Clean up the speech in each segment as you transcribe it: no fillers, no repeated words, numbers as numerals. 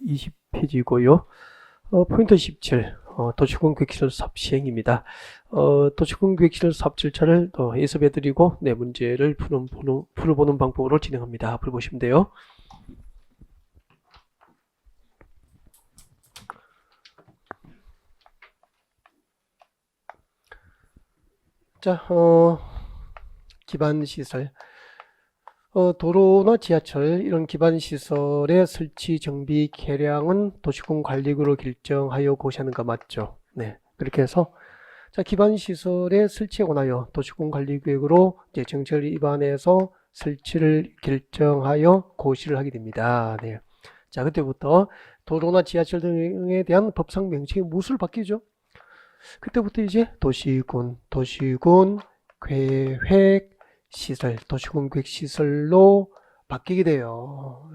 20페이지고요. 포인트 17, 도시군 계획시설 사업 시행입니다. 도시군 계획시설 사업 절차를 예습해드리고 문제를 풀어보는 방법으로 진행합니다. 앞으로 보시면 돼요. 자, 기반시설. 도로나 지하철 이런 기반시설의 설치, 정비, 개량은 도시군관리구로 결정하여 고시하는 거 맞죠? 네, 그렇게 해서 자, 기반시설의 설치에 관하여 도시군관리계획으로 이제 정책을 위반해서 설치를 결정하여 고시를 하게 됩니다. 네. 자, 그때부터 도로나 지하철 등에 대한 법상 명칭이 무엇으로 바뀌죠? 그때부터 이제 도시군 계획 시설, 도시군 계획 시설로 바뀌게 돼요.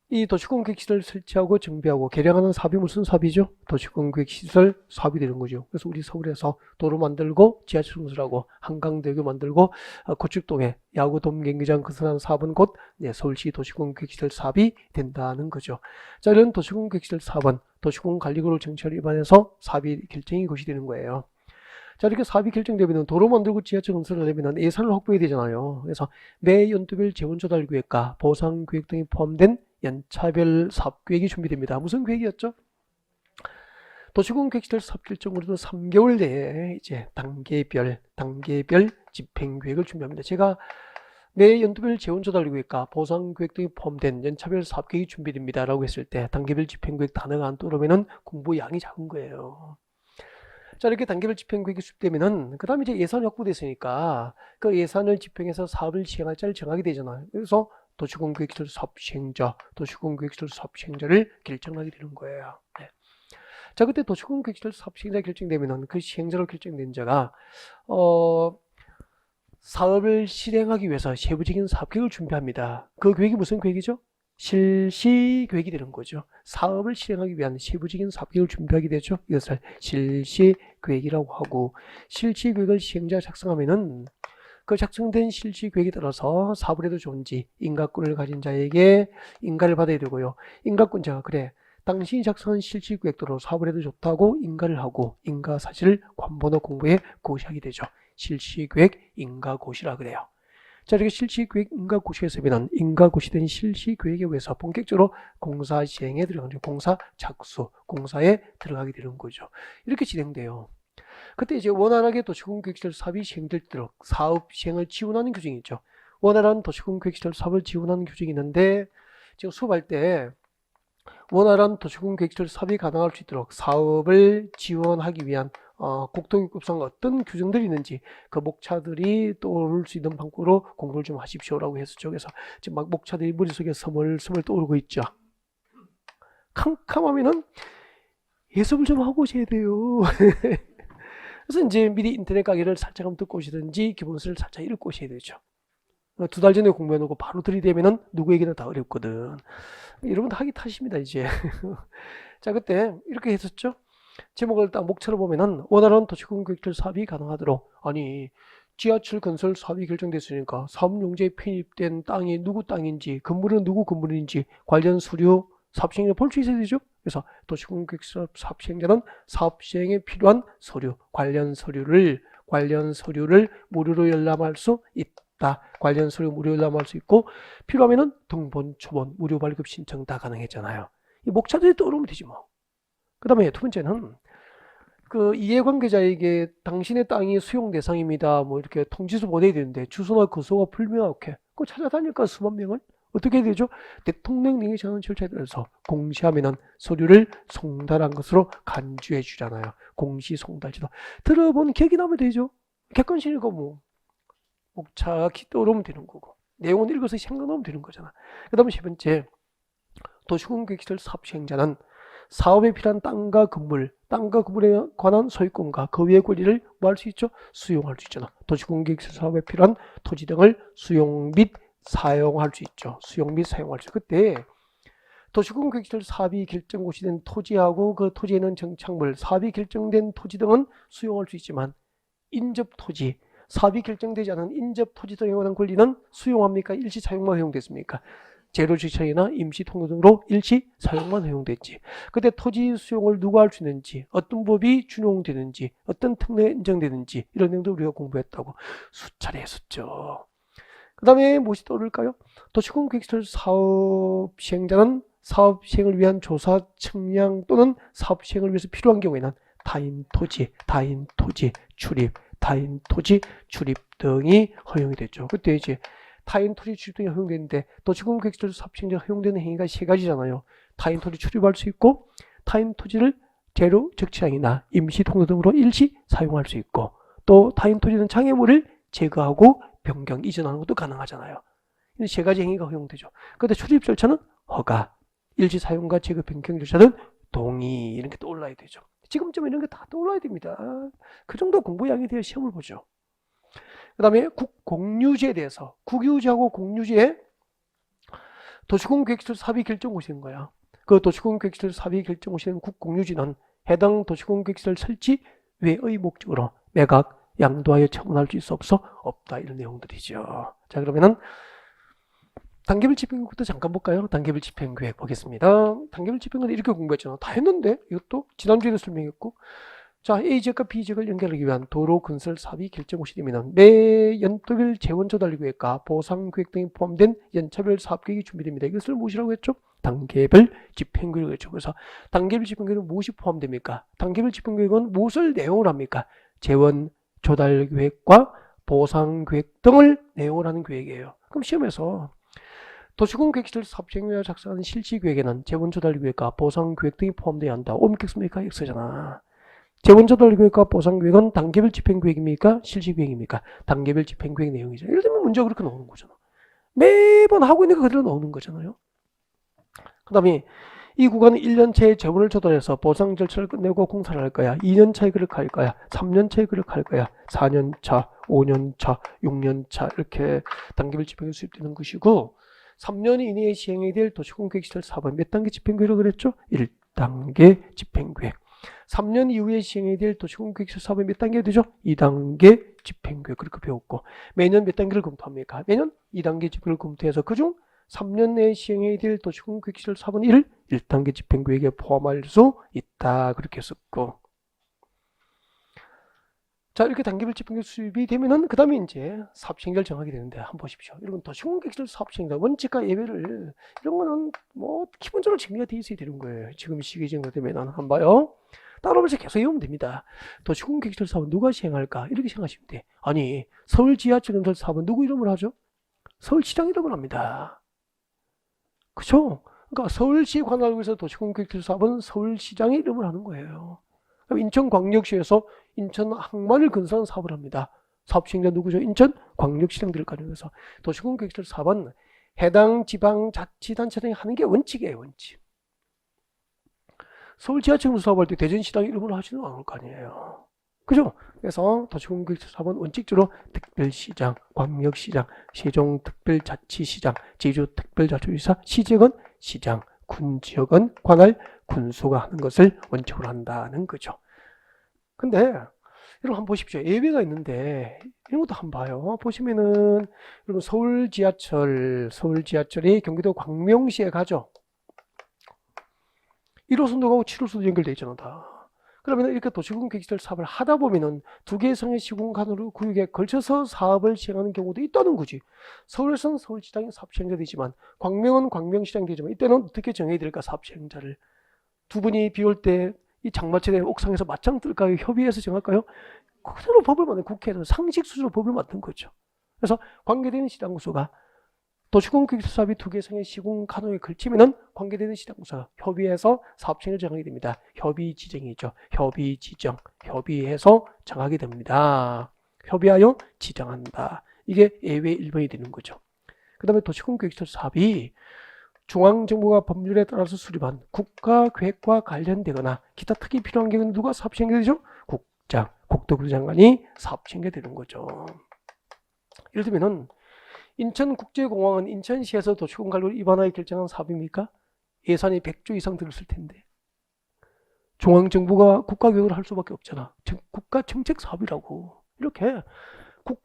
이 도시군 계획 시설 설치하고 정비하고 개량하는 사업이 무슨 사업이죠? 도시군 계획 시설 사업이 되는 거죠. 그래서 우리 서울에서 도로 만들고 지하철 건설하고 한강대교 만들고 고척동에 야구돔 경기장 건설하는 사업은 곧 서울시 도시군 계획 시설 사업이 된다는 거죠. 자, 이런 도시군 계획 시설 사업은 도시군관리구로 정책을 위반해서 사업이 결정이 것이 되는 거예요. 자, 이렇게 사업이 결정되면 도로 만들고 지하철 건설을 하려면 예산을 확보해야 되잖아요. 그래서 매 연도별 재원조달계획과 보상계획 등이 포함된 연차별 사업계획이 준비됩니다. 무슨 계획이었죠? 도시군 계획시설 사업 결정으로도 3개월 내에 이제 단계별 집행계획을 준비합니다. 제가 매 연도별 재원조달계획과 보상계획 등이 포함된 연차별 사업계획이 준비됩니다 라고 했을 때 단계별 집행계획 단어가 안 떠오르면 공부량이 작은 거예요. 자, 이렇게 단계별 집행계획이 수립되면은 그 다음에 이제 예산이 확보됐으니까 그 예산을 집행해서 사업을 시행할 자를 정하게 되잖아요. 그래서 도시군계획시설 사업 시행자, 도시군계획시설 사업 시행자를 결정하게 되는 거예요. 네. 자, 그때 도시군계획시설 사업 시행자 결정되면은 그 시행자로 결정된 자가 사업을 실행하기 위해서 세부적인 사업계획을 준비합니다. 그 계획이 무슨 계획이죠? 실시계획이 되는 거죠. 사업을 실행하기 위한 세부적인 사업계획을 준비하게 되죠. 이것을 실시계획이라고 하고, 실시계획을 시행자가 작성하면은 그 작성된 실시계획에 따라서 사업을 해도 좋은지 인가권을 가진 자에게 인가를 받아야 되고요. 인가권자가 그래 당신이 작성한 실시계획대로 사업을 해도 좋다고 인가를 하고 인가 사실을 관번호 공부에 고시하게 되죠. 실시계획 인가고시라 그래요. 자, 이렇게 실시계획 인가고시에서 비난 인가고시된 실시계획에 의해서 본격적으로 공사 시행에 들어가는 거죠. 공사 착수, 공사에 들어가게 되는 거죠. 이렇게 진행돼요. 그때 이제 원활하게 도시군계획시설 사업이 시행될도록 사업 시행을 지원하는 규정이 있죠. 원활한 도시군계획시설 사업을 지원하는 규정이 있는데 지금 수업할 때 원활한 도시군계획시설 사업이 가능할 수 있도록 사업을 지원하기 위한 국토교육법상 어떤 규정들이 있는지 그 목차들이 떠오를 수 있는 방법으로 공부를 좀 하십시오라고 했었죠. 그래서 지금 막 목차들이 머릿속에 스멀스멀 떠오르고 있죠. 캄캄하면은 예습을 좀 하고 오셔야 돼요. 그래서 이제 미리 인터넷 강의를 살짝 한번 듣고 오시든지 기본서를 살짝 읽고 오셔야 되죠. 2달 전에 공부해놓고 바로 들이대면은 누구에게나 다 어렵거든. 여러분 하기 탓입니다 이제. 자, 그때 이렇게 했었죠. 제목을 딱 목차로 보면은 원활한 도시군계획시설 사업이 가능하도록, 아니 지하철 건설 사업이 결정됐으니까 사업용지에 편입된 땅이 누구 땅인지 건물은 누구 건물인지 관련 서류 사업 시행자 볼 수 있어야 되죠. 그래서 도시군계획시설 사업 시행자는 사업 시행에 필요한 서류, 관련 서류를 무료로 열람할 수 있다. 관련 서류 무료 열람할 수 있고 필요하면은 등본, 초본, 무료 발급 신청 다 가능했잖아요. 이 목차들이 떠오르면 되지 뭐. 그 다음에 두 번째는 그 이해관계자에게 당신의 땅이 수용 대상입니다. 뭐 이렇게 통지서 보내야 되는데 주소나 거소가 불명확해. 그거 찾아다닐까 수만 명을? 어떻게 되죠? 대통령령이 정한 절차에 따라서 공시하면은 서류를 송달한 것으로 간주해 주잖아요. 공시 송달지도 들어본 기억이 나면 되죠. 객관식 읽어 뭐 목차가 떠오르면 되는 거고 내용은 읽어서 생각나면 되는 거잖아. 그 다음에 세 번째 도시군계획시설 사업 시행자는 사업에 필요한 땅과 건물에 관한 소유권과 그 외의 권리를 뭐 할 수 있죠? 수용할 수 있잖아. 도시군계획시설 사업에 필요한 토지 등을 수용 및 사용할 수 있죠. 수용 및 사용할 수 있죠. 그때 도시군계획시설 사업이 결정고시된 토지하고 그 토지에 있는 정착물, 사업이 결정된 토지 등은 수용할 수 있지만 인접토지, 사업이 결정되지 않은 인접토지 등에 관한 권리는 수용합니까? 일시 사용만 허용됐습니까? 재료지청이나 임시통로 등으로 일시 사용만 허용됐지. 그때 토지 수용을 누가 할 수 있는지, 어떤 법이 준용되는지, 어떤 특례 인정되는지 이런 내용도 우리가 공부했다고 수차례 했었죠. 그 다음에 무엇이 떠오를까요? 도시공 계획시설 사업 시행자는 사업 시행을 위한 조사, 측량 또는 사업 시행을 위해서 필요한 경우에는 타인 토지 출입 등이 허용이 됐죠. 그때 이제 타인 토지 출입 등이 허용되는데 도시공 계획시설 사업 시행자가 허용되는 행위가 세 가지잖아요. 타인 토지 출입할 수 있고, 타인 토지를 재료 적치량이나 임시 통로 등으로 일시 사용할 수 있고, 또 타인 토지는 장애물을 제거하고 변경 이전하는 것도 가능하잖아요. 이 세 가지 행위가 허용되죠. 그런데 출입 절차는 허가, 일시 사용과 제거 변경 절차는 동의, 이런 게 떠올라야 되죠. 지금쯤 이런 게 다 떠올라야 됩니다. 그 정도 공부량이 되어 시험을 보죠. 그 다음에 공유지에 대해서, 국유지하고 공유지에 도시공계획시설 사업이 결정고시인 거야. 그 도시공계획시설 사업이 결정고시는 국공유지는 해당 도시공계획시설 설치 외의 목적으로 매각, 양도하여 처분할 수 있어 없다, 이런 내용들이죠. 자, 그러면은 단계별 집행계획부터 잠깐 볼까요? 단계별 집행계획 보겠습니다. 단계별 집행은 이렇게 공부했잖아. 다 했는데 이것도 지난주에도 설명했고, 자, A지역과 B지역을 연결하기 위한 도로 건설 사업이 결정고시 되면 매 연도별 재원 조달 계획과 보상 계획 등이 포함된 연차별 사업 계획이 준비됩니다. 이것을 무엇이라고 했죠? 단계별 집행계획을 했죠. 그래서 단계별 집행계획은 무엇이 포함됩니까? 단계별 집행계획은 무엇을 내용을 합니까? 재원 조달 계획과 보상 계획 등을 내용을 하는 계획이에요. 그럼 시험에서 도시공 계획시설 사업 시행에 작성하는 실시 계획에는 재원 조달 계획과 보상 계획 등이 포함되어야 한다. 옴닉스입니까? X잖아. 재원 조달 계획과 보상 계획은 단계별 집행 계획입니까? 실시 계획입니까? 단계별 집행 계획 내용이죠. 예를 들면 문제가 그렇게 나오는 거잖아. 매번 하고 있는 거 그대로 나오는 거잖아요. 그 다음에 이 구간은 1년차에 재원을 조달해서 보상 절차를 끝내고 공사를 할 거야. 2년차에 그렇게 할 거야. 3년차에 그렇게 할 거야. 4년차, 5년차, 6년차 이렇게 단계별 집행이 수립되는 것이고, 3년 이내에 시행해야 될 도시공계획시설 사업은 몇 단계 집행계획이라고 그랬죠? 1단계 집행계획. 3년 이후에 시행해야 될 도시공계획시설 사업은 몇 단계가 되죠? 2단계 집행계획. 그렇게 배웠고, 매년 몇 단계를 검토합니까? 매년 2단계 집행을 검토해서 그중 3년 내에 시행해야 될 도시공계획시설 사업은 1단계 집행계획에 포함할 수 있다. 그렇게 했었고, 자, 이렇게 단계별 집행계획 수립이 되면은 그 다음에 이제 사업 시행자를 정하게 되는데, 한번 보십시오. 여러분, 도시공계획시설 사업 시행자 원칙과 예외를, 이런 거는 뭐 기본적으로 정리가 되어 있어야 되는 거예요. 지금 시기 정도 되면은 한번 봐요. 따라오면서 계속 외우면 됩니다. 도시공계획시설 사업은 누가 시행할까? 이렇게 생각하시면 돼. 아니, 서울 지하철 건설 사업은 누구 이름을 하죠? 서울시장 이름을 합니다. 그쵸? 그러니까 서울시 관할을 위해서 도시공계획시설 사업은 서울시장의 이름을 하는 거예요. 인천광역시에서 인천항만을 건설하는 사업을 합니다. 사업 시행자 누구죠? 인천광역시장들을 가정해서 도시공계획시설 사업은 해당 지방자치단체 등이 하는 게 원칙이에요. 원칙. 서울 지하철 사업할 때 대전시장 이름으로 하지는 않을 거 아니에요. 그죠? 그래서 도시공계획시설 사업은 원칙적으로 특별시장, 광역시장, 세종특별자치시장, 제주특별자치시장, 시지역은 시장, 군지역은 관할 군수가 하는 것을 원칙으로 한다는 거죠. 근데 여러분 한번 보십시오. 예외가 있는데 이런 것도 한번 봐요. 보시면은 여러분 서울 지하철이 경기도 광명시에 가죠. 1호선도 가고 7호선도 연결되어 있잖아 다. 그러면 이렇게 도시공계획시설 사업을 하다 보면은 두 개 이상의 시군간으로 구역에 걸쳐서 사업을 시행하는 경우도 있다는 거지. 서울에서는 서울시장이 사업 시행자 되지만, 광명은 광명시장이 되지만, 이때는 어떻게 정해야 될까? 사업 시행자를 두 분이 비올 때 이 장마철에 옥상에서 맞짱 뜰까요? 협의해서 정할까요? 그대로 법을 만든, 국회에서 상식 수준으로 법을 만든 거죠. 그래서 관계되는 시장구수가 도시공계획시설 사업이 두 개 이상의 시군간호에 걸치면은 관계되는 시장구수가 협의해서 사업 시행을 정하게 됩니다. 협의 지정이죠. 협의해서 정하게 됩니다. 협의하여 지정한다. 이게 예외 1번이 되는 거죠. 그 다음에 도시공계획시설 사업이 중앙정부가 법률에 따라서 수립한 국가계획과 관련되거나 기타 특히 필요한 경우는 누가 사업 시행이 되죠? 국토부 장관이 사업 시행이 되는 거죠. 예를 들면은 인천국제공항은 인천시에서 도시공 관리를 입안하여 결정한 사업입니까? 예산이 100조 이상 들었을 텐데. 중앙정부가 국가계획을 할 수밖에 없잖아. 국가정책 사업이라고. 이렇게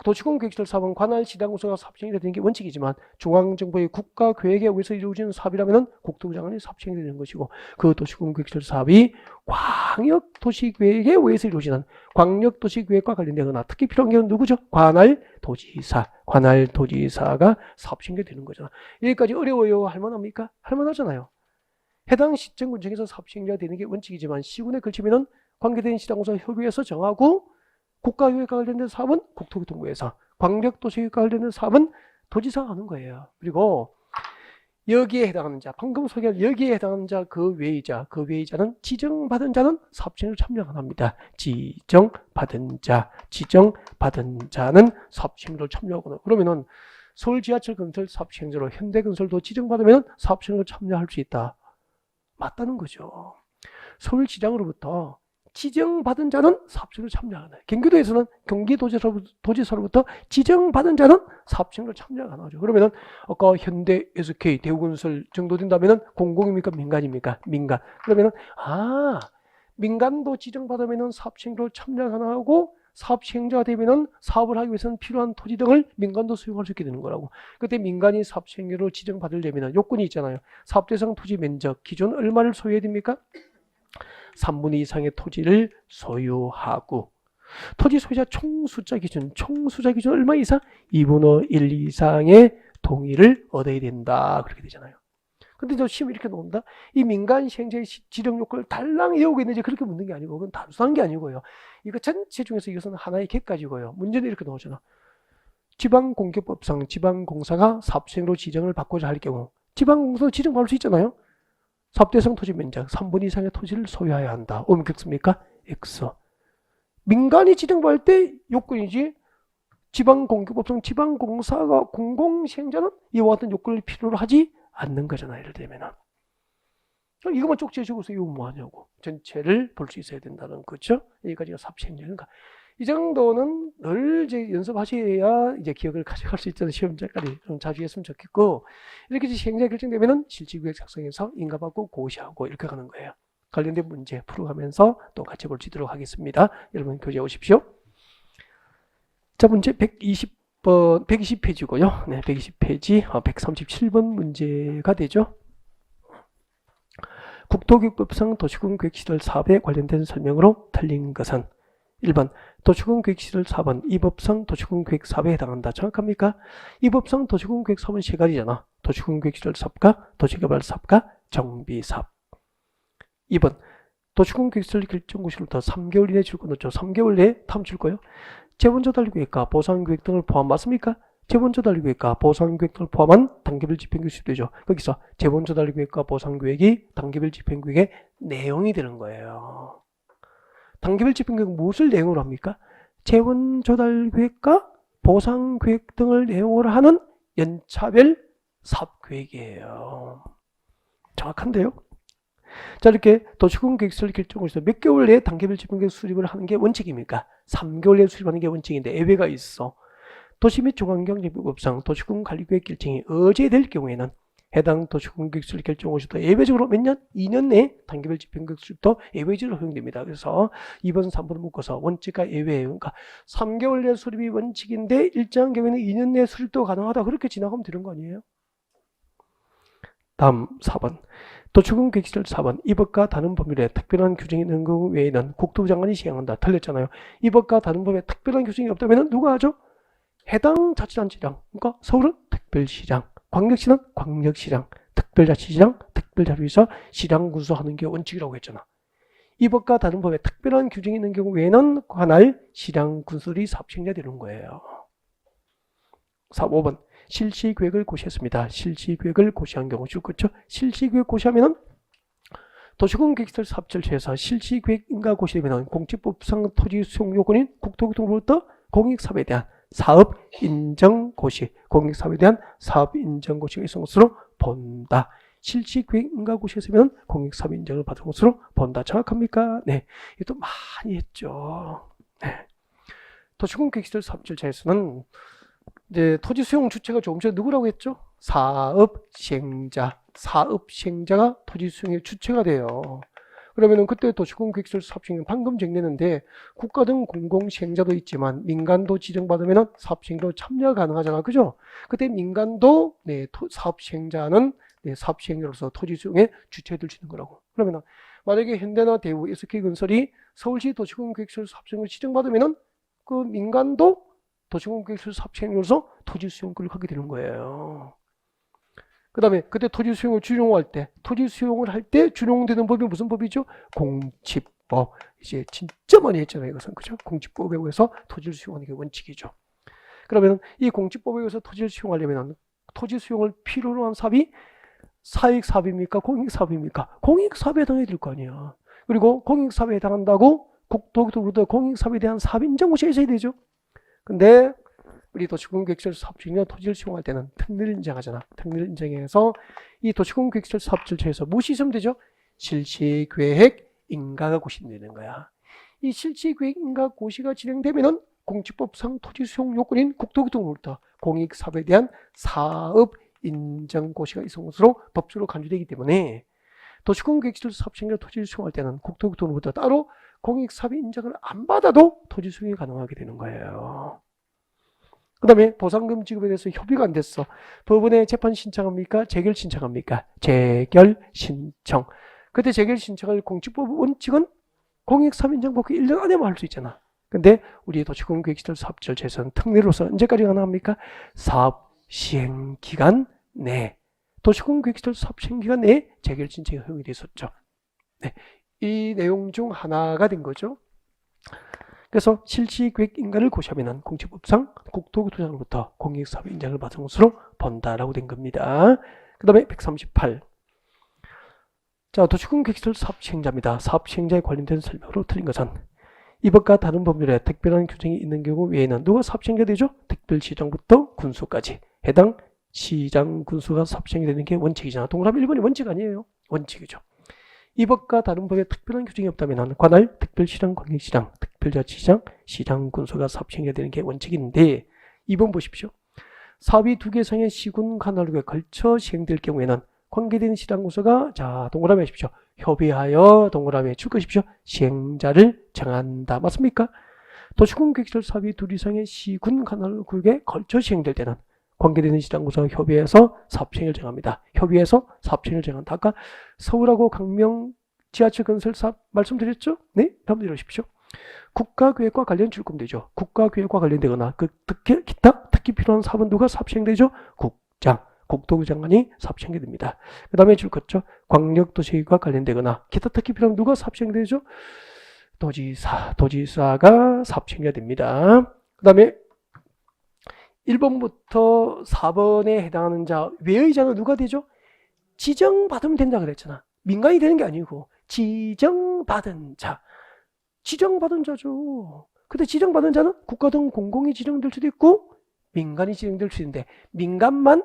도시공계획시설 사업은 관할 시당구소가 사업시행이 되는 게 원칙이지만 중앙정부의 국가계획에 의해서 이루어지는 사업이라면 국토부 장관이 사업시행이 되는 것이고 그 도시공계획시설 사업이 광역도시계획에 의해서 이루어지는 광역도시계획과 관련되거나 특히 필요한 게 누구죠? 관할도지사가 사업시행이 되는 거잖아. 여기까지 어려워요? 할만합니까? 할만하잖아요. 해당 시정군청에서 사업시행자가 되는 게 원칙이지만 시군에 걸치면은 관계된 시당구소 협의회에서 정하고 국가계획과 관련된 사업은 국토교통부에서, 광역도시계획과 관련된 사업은 도지사가 하는 거예요. 그리고 여기에 해당하는 자, 방금 소개한 여기에 해당하는 자, 그 외의자는 지정받은 자는 사업시행을 참여 안 합니다. 지정받은 자는 사업시행을 참여하거나, 그러면은 서울 지하철 건설 사업시행자로 현대건설도 지정받으면 사업시행을 참여할 수 있다. 맞다는 거죠. 서울시장으로부터 지정받은 자는 사업시행을 참여하나요? 경기도에서는 경기도지사로부터 지정받은 자는 사업시행을 참여가 안 하죠. 그러면은 아까 현대, SK, 대우건설 정도 된다면은 공공입니까? 민간입니까? 민간. 그러면은 민간도 지정받으면은 사업시행으로 참여가 안 하고 사업시행자가 되면은 사업을 하기 위해서는 필요한 토지 등을 민간도 수용할 수 있게 되는 거라고. 그때 민간이 사업시행자로 지정받으려면 요건이 있잖아요. 사업대상 토지 면적 기준 얼마를 소유해야 됩니까? 3분의 2 이상의 토지를 소유하고, 토지 소유자 총수자 기준 얼마 이상? 2분의 1 이상의 동의를 얻어야 된다. 그렇게 되잖아요. 근데 저 시험 이렇게 나온다? 이 민간 시행자의 지정 요건을 달랑 외우고 있는지 그렇게 묻는 게 아니고, 그건 단순한 게 아니고요. 이거 전체 중에서 이것은 하나의 객가지고요. 문제는 이렇게 나오잖아. 지방공개법상 지방공사가 사업시행으로 지정을 받고자 할 경우, 지방공사도 지정받을 수 있잖아요. 사업대상 토지 면적 3분 이상의 토지를 소유해야 한다. 옳겠습니까? X. 민간이 지정받을 때 요건이지, 지방공개법상 지방공사가 공공시행자는 이와 같은 요건을 필요로 하지 않는 거잖아요. 예를 들면은. 이것만 쪽지해 주고서 이거 뭐하냐고. 전체를 볼 수 있어야 된다는 거죠. 여기까지가 사업시행자인가. 이 정도는 늘 이제 연습하셔야 이제 기억을 가져갈 수 있잖아요. 시험자까지 좀 자주 했으면 좋겠고, 이렇게 시행자 결정되면은 실질구역 작성해서 인가받고 고시하고 이렇게 가는 거예요. 관련된 문제 풀어가면서 또 같이 볼 수 있도록 하겠습니다. 여러분 교재 오십시오. 자, 문제 120번, 120페이지고요. 네, 120페이지, 137번 문제가 되죠. 국토교육법상 도시군계획시설 사업에 관련된 설명으로 틀린 것은 1번 도시군계획시설 사업은 이 법상 도시군계획 사업에 해당한다. 정확합니까? 이 법상 도시군계획 사업은 세 가지잖아. 도시군계획시설 사업과 도시개발 사업과 정비사업. 2번 도시군계획시설 결정고시로부터 3개월 이내에 줄 거죠. 3개월 내에 다음 줄 거예요. 재본조달계획과 보상계획 등을 포함 맞습니까? 재본조달계획과 보상계획 등을 포함한 단계별 집행계획이 되죠. 거기서 재본조달계획과 보상계획이 단계별 집행계획의 내용이 되는 거예요. 단계별 집행계획은 무엇을 내용으로 합니까? 재원조달계획과 보상계획 등을 내용으로 하는 연차별 사업계획이에요. 정확한데요? 자, 이렇게 도시군계획시설 결정고시에서 몇 개월 내에 단계별 집행계획 수립을 하는 게 원칙입니까? 3개월 내에 수립하는 게 원칙인데 예외가 있어. 도시 및 중앙경제법상 도시군관리계획 결정이 어제될 경우에는 해당 도시군계획시설 결정고시도 예외적으로 몇 년? 2년 내에 단계별 집행계획 수립도 예외적으로 허용됩니다. 그래서 2번, 3번을 묶어서 원칙과 예외예요. 그러니까 3개월 내 수립이 원칙인데 일정한 경우에는 2년 내 수립도 가능하다. 그렇게 지나가면 되는 거 아니에요? 다음 4번. 도시군계획시설 4번. 이 법과 다른 법률에 특별한 규정이 있는 경우 외에는 국토부 장관이 시행한다. 틀렸잖아요. 이 법과 다른 법에 특별한 규정이 없다면 누가 하죠? 해당 자치단체장. 그러니까 서울은 특별시장, 광역시는 광역시장, 특별자치시장, 특별자치구에서 시장 군수하는 게 원칙이라고 했잖아. 이 법과 다른 법에 특별한 규정이 있는 경우 외에는 관할 시장 군수들이 사업시행자 되는 거예요. 5번. 실시계획을 고시했습니다. 실시계획을 고시한 경우 그렇죠? 실시계획 고시하면은 도시군계획시설 사업절차에서 실시계획인가 고시되면은 공직법상 토지 수용 요건인 국토교통부로부터 공익사업에 대한 사업 인정 고시, 공익사업에 대한 사업 인정 고시가 있는 것으로 본다. 실시계획인가 고시했으면 공익사업 인정을 받은 것으로 본다. 정확합니까? 네, 이것도 많이 했죠. 네. 도시군계획시설 사업절차에서는 이제 토지 수용 주체가 조금 전에 누구라고 했죠? 사업시행자. 사업시행자가 토지 수용의 주체가 돼요. 그러면은 그때 도시공계획설 사업시행령 방금 정리했는데 국가 등 공공시행자도 있지만 민간도 지정받으면은 사업시행도 참여 가능하잖아. 그죠? 그때 민간도 사업시행자는 사업시행자로서 토지 수용에 주체될 수 있는 거라고. 그러면은 만약에 현대나 대우, SK건설이 서울시 도시공계획설 사업시행을 지정받으면은 그 민간도 도시공계획설 사업시행으로서 토지 수용권을 갖게 되는 거예요. 그 다음에 그때 토지 수용을 준용할 때, 토지 수용을 할 때 준용되는 법이 무슨 법이죠? 공지법. 이제 진짜 많이 했잖아요, 이것은. 그죠? 공지법에 의해서 토지를 수용하는 게 원칙이죠. 그러면 이 공지법에 의해서 토지를 수용하려면 토지 수용을 필요로 한 사업이 사익 사업입니까? 공익 사업입니까? 공익 사업에 해당해야 될 거 아니야. 그리고 공익 사업에 해당한다고 국토교통부도 공익 사업에 대한 사업 인정고시가 있어야 되죠. 근데 우리 도시공계획설 사업 중에 토지를 수용할 때는 특례를 인정하잖아. 특례를 인정해서 이 도시공계획설 사업 절차에서 무엇이 있으면 되죠? 실시계획 인가가 고시되는 거야. 이 실시계획 인가 고시가 진행되면은 공지법상 토지 수용 요건인 국토교통부부터 공익사업에 대한 사업 인정 고시가 있은 것으로 법적으로 간주되기 때문에 도시공계획설 사업 중에 토지를 수용할 때는 국토교통부부터 따로 공익사업 인정을 안 받아도 토지 수용이 가능하게 되는 거예요. 그 다음에 보상금 지급에 대해서 협의가 안 됐어. 법원에 재판 신청합니까? 재결 신청합니까? 재결 신청. 그때 재결 신청을 공지법 원칙은 공익사업 인정 받고 1년 안에만 할 수 있잖아. 근데 우리 도시공계획시설 사업 절차에서는 특례로서 언제까지 가능합니까? 사업 시행 기간 내. 도시공계획시설 사업 시행 기간 내에 재결 신청이 허용이 됐었죠. 네. 이 내용 중 하나가 된 거죠. 그래서 실시계획 인가를 고시하면 공지법상 국토교통부로부터 공익사업 인정을 받은 것으로 본다라고 된 겁니다. 그 다음에 138. 자, 도시공계획시설 사업시행자입니다. 사업시행자에 관련된 설명으로 틀린 것은 이 법과 다른 법률에 특별한 규정이 있는 경우 외에는 누가 사업시행자 되죠? 특별시장부터 군수까지 해당 시장 군수가 사업시행이 되는 게 원칙이잖아. 동그라미 1번이 원칙 아니에요. 원칙이죠. 이 법과 다른 법에 특별한 규정이 없다면 관할 특별시장, 광역시장, 특별자치시장, 시장 군수가 사업시행해야 되는 게 원칙인데 2번 보십시오. 사업이 2개 이상의 시군 관할구에 걸쳐 시행될 경우에는 관계된 시장 군수가 자 동그라미 하십시오. 협의하여 동그라미에 줄 것이십시오. 시행자를 정한다. 맞습니까? 도시공계획시설 사업이 2 이상의 시군 관할구에 걸쳐 시행될 때는 관계되는 시장 군수와 협의해서 사업시행을 정합니다. 협의해서 사업시행을 정한다. 아까 서울하고 강명 지하철 건설 사업 말씀드렸죠? 네? 다음 내려오십시오. 국가계획과 관련 출금되죠. 국가계획과 관련되거나 기타 특히 필요한 사업은 누가 사업시행되죠? 국장, 국토부 장관이 사업시행이 됩니다. 그 다음에 줄 것죠. 광역도시계획과 관련되거나 기타 특히 필요한 누가 사업시행되죠? 도지사가 사업시행이 됩니다. 그 다음에 1번부터 4번에 해당하는 자 외의 자는 누가 되죠? 지정받으면 된다 그랬잖아. 민간이 되는 게 아니고 지정받은 자. 지정받은 자죠. 근데 지정받은 자는 국가 등 공공이 지정될 수도 있고 민간이 지정될 수 있는데 민간만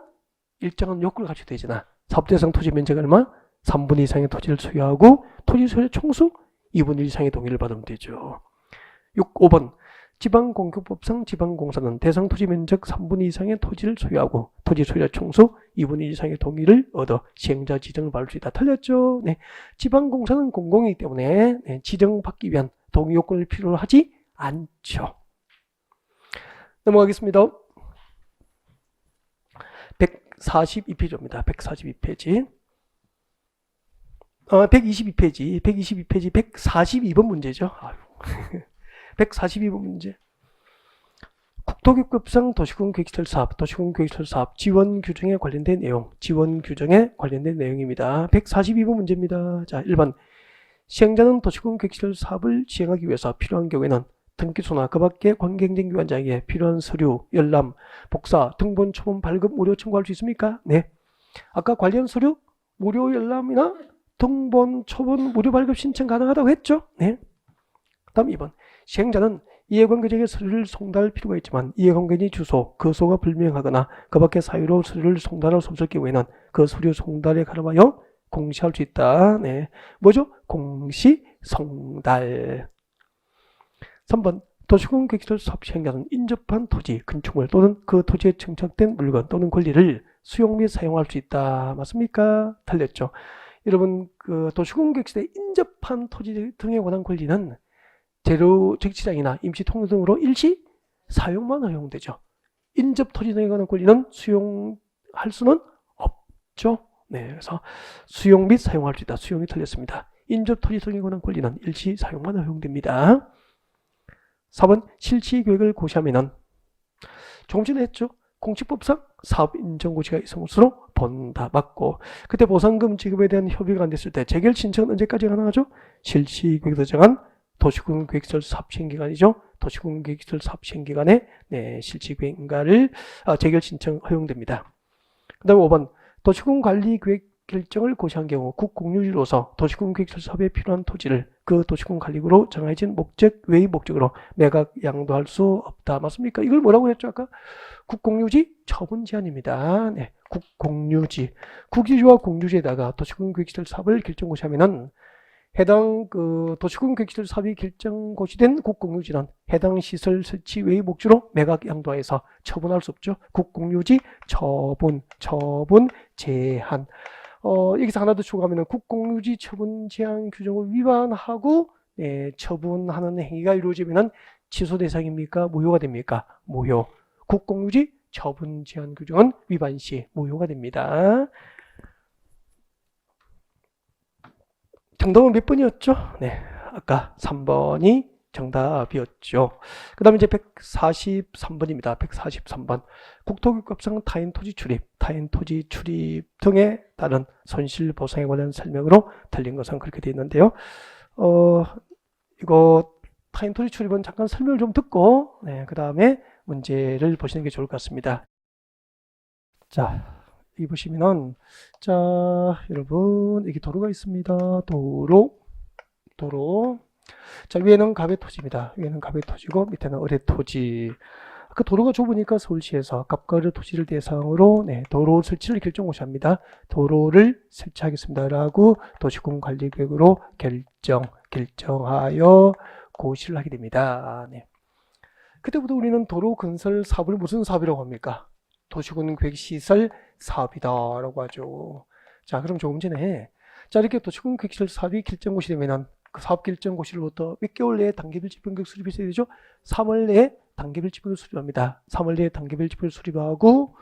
일정한 요건을 갖춰야 되잖아. 사업대상 토지 면적 얼마? 3분의 2 이상의 토지를 소유하고 토지 소유 총수 2분의 1 이상의 동의를 받으면 되죠. 5번 지방공급법상 지방공사는 대상 토지 면적 3분의 2 이상의 토지를 소유하고 토지 소유자 총수 2분의 1 이상의 동의를 얻어 시행자 지정을 받을 수 있다. 틀렸죠? 네. 지방공사는 공공이기 때문에 지정받기 위한 동의 요건을 필요로 하지 않죠. 넘어가겠습니다. 142페이지입니다. 142페이지. 122페이지. 142번 문제죠. 142번 문제. 국토교급상 도시공계획시설 사업 지원 규정에 관련된 내용, 지원 규정에 관련된 내용입니다. 142번 문제입니다. 자, 1번. 시행자는 도시공계획시설 사업을 시행하기 위해서 필요한 경우에는 등기소나 그 밖의 관계행정기관장에게 필요한 서류, 열람, 복사, 등본, 초본, 발급, 무료 청구할 수 있습니까? 네. 아까 관련 서류, 무료 열람이나 등본, 초본, 무료 발급 신청 가능하다고 했죠? 네. 다음 2번. 시행자는 이해관계자에게 서류를 송달할 필요가 있지만 이해관계자 주소, 거소가 불명하거나 그 밖의 사유로 서류를 송달할 수 없을 경우에는 그 서류 송달에 가름하여 공시할 수 있다. 네. 뭐죠? 공시 송달. 3번. 도시공계획시설 사업 시행자는 인접한 토지, 건축물 또는 그 토지에 청착된 물건 또는 권리를 수용 및 사용할 수 있다. 맞습니까? 틀렸죠. 여러분 그 도시공개획 시대 인접한 토지 등에 관한 권리는 재료 적치장이나 임시 통로 등으로 일시 사용만 허용되죠. 인접 토지 등에 관한 권리는 수용할 수는 없죠. 네, 그래서 수용 및 사용할 수 있다. 수용이 틀렸습니다. 인접 토지 등에 관한 권리는 일시 사용만 허용됩니다. 4번 실시계획을 고시하면은 조금 전에 했죠. 공직법상 사업인정고시가 있은 것으로 본다. 맞고, 그때 보상금 지급에 대한 협의가 안 됐을 때 재결 신청은 언제까지 가능하죠? 실시계획 정한 도시군계획설 사업시행기간이죠. 도시군계획설 사업시행기간에 네, 실시계획인가를 재결 신청 허용됩니다. 그 다음에 5번 도시군관리계획 결정을 고시한 경우 국공유지로서 도시군계획설 사업에 필요한 토지를 그 도시군관리구로 정해진 목적 외의 목적으로 매각 양도할 수 없다. 맞습니까? 이걸 뭐라고 했죠? 아까 국공유지 처분 제한입니다. 네, 국공유지, 국유지와 공유지에다가 도시군계획설 사업을 결정 고시하면은 해당 그 도시군계획설 사업이 결정 고시된 국공유지는 해당 시설 설치 외의 목적으로 매각 양도하여서 처분할 수 없죠. 국공유지 처분 제한. 여기서 하나 더 추가하면 국공유지 처분 제한 규정을 위반하고 처분하는 행위가 이루어지면 취소 대상입니까? 무효가 됩니까? 무효. 국공유지 처분 제한 규정은 위반 시 무효가 됩니다. 정답은 몇 번이었죠? 네, 아까 3번이 정답이었죠. 그 다음에 이제 143번입니다. 143번. 국토교육법상 타인 토지 출입 등에 따른 손실 보상에 관한 설명으로 틀린 것은 그렇게 되어 있는데요. 이거 타인 토지 출입은 잠깐 설명을 좀 듣고, 그 다음에 문제를 보시는 게 좋을 것 같습니다. 자, 여기 보시면은, 자, 여러분, 여기 도로가 있습니다. 도로. 자, 위에는 갑의 토지입니다. 위에는 갑의 토지고, 밑에는 을의 토지. 그 도로가 좁으니까 서울시에서 갑과 을의 토지를 대상으로, 도로 설치를 결정 고시합니다. 도로를 설치하겠습니다. 라고 도시군관리계획으로 결정하여 고시를 하게 됩니다. 네. 그때부터 우리는 도로 건설 사업을 무슨 사업이라고 합니까? 도시군계획시설 사업이다라고 하죠. 자, 그럼 조금 전에 자 이렇게 도시군계획시설 사업이 결정고시 되면은 그 사업 결정고시로부터 몇 개월 내에 단계별 지평계획 수립이 있어야 되죠? 3월 내에 단계별 지평계획 수립합니다. 3월 내에 단계별 지평계획 수립하고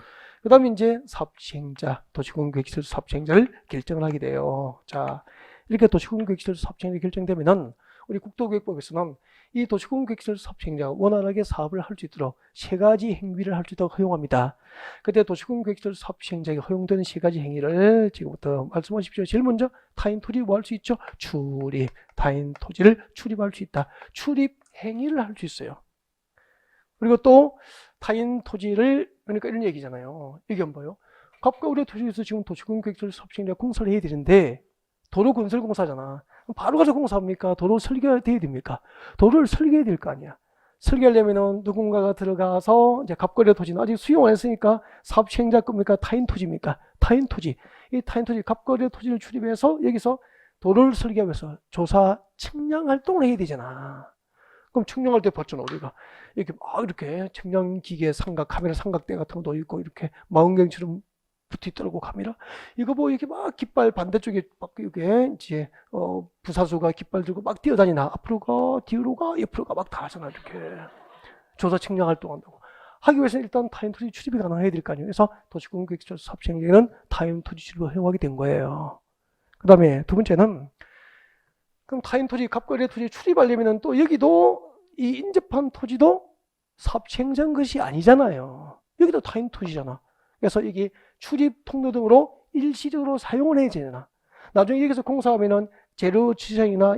그 다음에 이제 사업시행자, 도시군계획시설 사업시행자를 결정을 하게 돼요. 자, 이렇게 도시군계획시설 사업시행자 결정되면은 우리 국토교육법에서는 이 도시군계획시설 사업시행자가 원활하게 사업을 할 수 있도록 세 가지 행위를 할 수 있도록 허용합니다. 그때 도시군계획시설 사업시행자에게 허용되는 세 가지 행위를 지금부터 말씀하십시오. 제일 먼저 타인 토지 뭐 할 수 있죠? 출입. 타인 토지를 출입할 수 있다. 출입 행위를 할 수 있어요. 그리고 또 타인 토지를 그러니까 이런 얘기잖아요. 이게 뭐예요? 갑과 을의 토지에서 지금 도시군계획시설 사업시행자가 공사를 해야 되는데 도로 건설 공사잖아. 바로 가서 공사합니까? 도로 설계해야 됩니까? 도로를 설계해야 될 거 아니야. 설계하려면은 누군가가 들어가서 이제 갑거래 토지는 아직 수용 안 했으니까 사업 시행자 겁니까? 타인 토지입니까? 타인 토지. 이 타인 토지 갑거래 토지를 출입해서 여기서 도로를 설계하면서 조사 측량 활동을 해야 되잖아. 그럼 측량할 때 봤잖아 우리가 이렇게 막 이렇게 측량 기계 삼각 카메라 삼각대 같은 것도 있고 이렇게 망원경처럼 붙어 있더라고 카메라. 이거 보고 이렇게 막 깃발 반대쪽에 막 이게 이제 부사수가 깃발 들고 막 뛰어다니나 앞으로 가 뒤로 가 옆으로 가 막 다 하잖아 이렇게 조사 측량 활동한다고. 하기 위해서는 일단 타인 토지 출입이 가능해야 될 거 아니에요. 그래서 도시군계획시설 사업시행자에는 타인 토지 출입을 허용하게 된 거예요. 그 다음에 두 번째는 그럼 타인 토지 갑거래 토지 출입하려면은 또 여기도 이 인접한 토지도 사업시행자인 것이 아니잖아요. 여기도 타인 토지잖아. 그래서 여기 출입 통로 등으로 일시적으로 사용을 해야 되잖아. 나중에 여기서 공사하면은 재료 적치량이나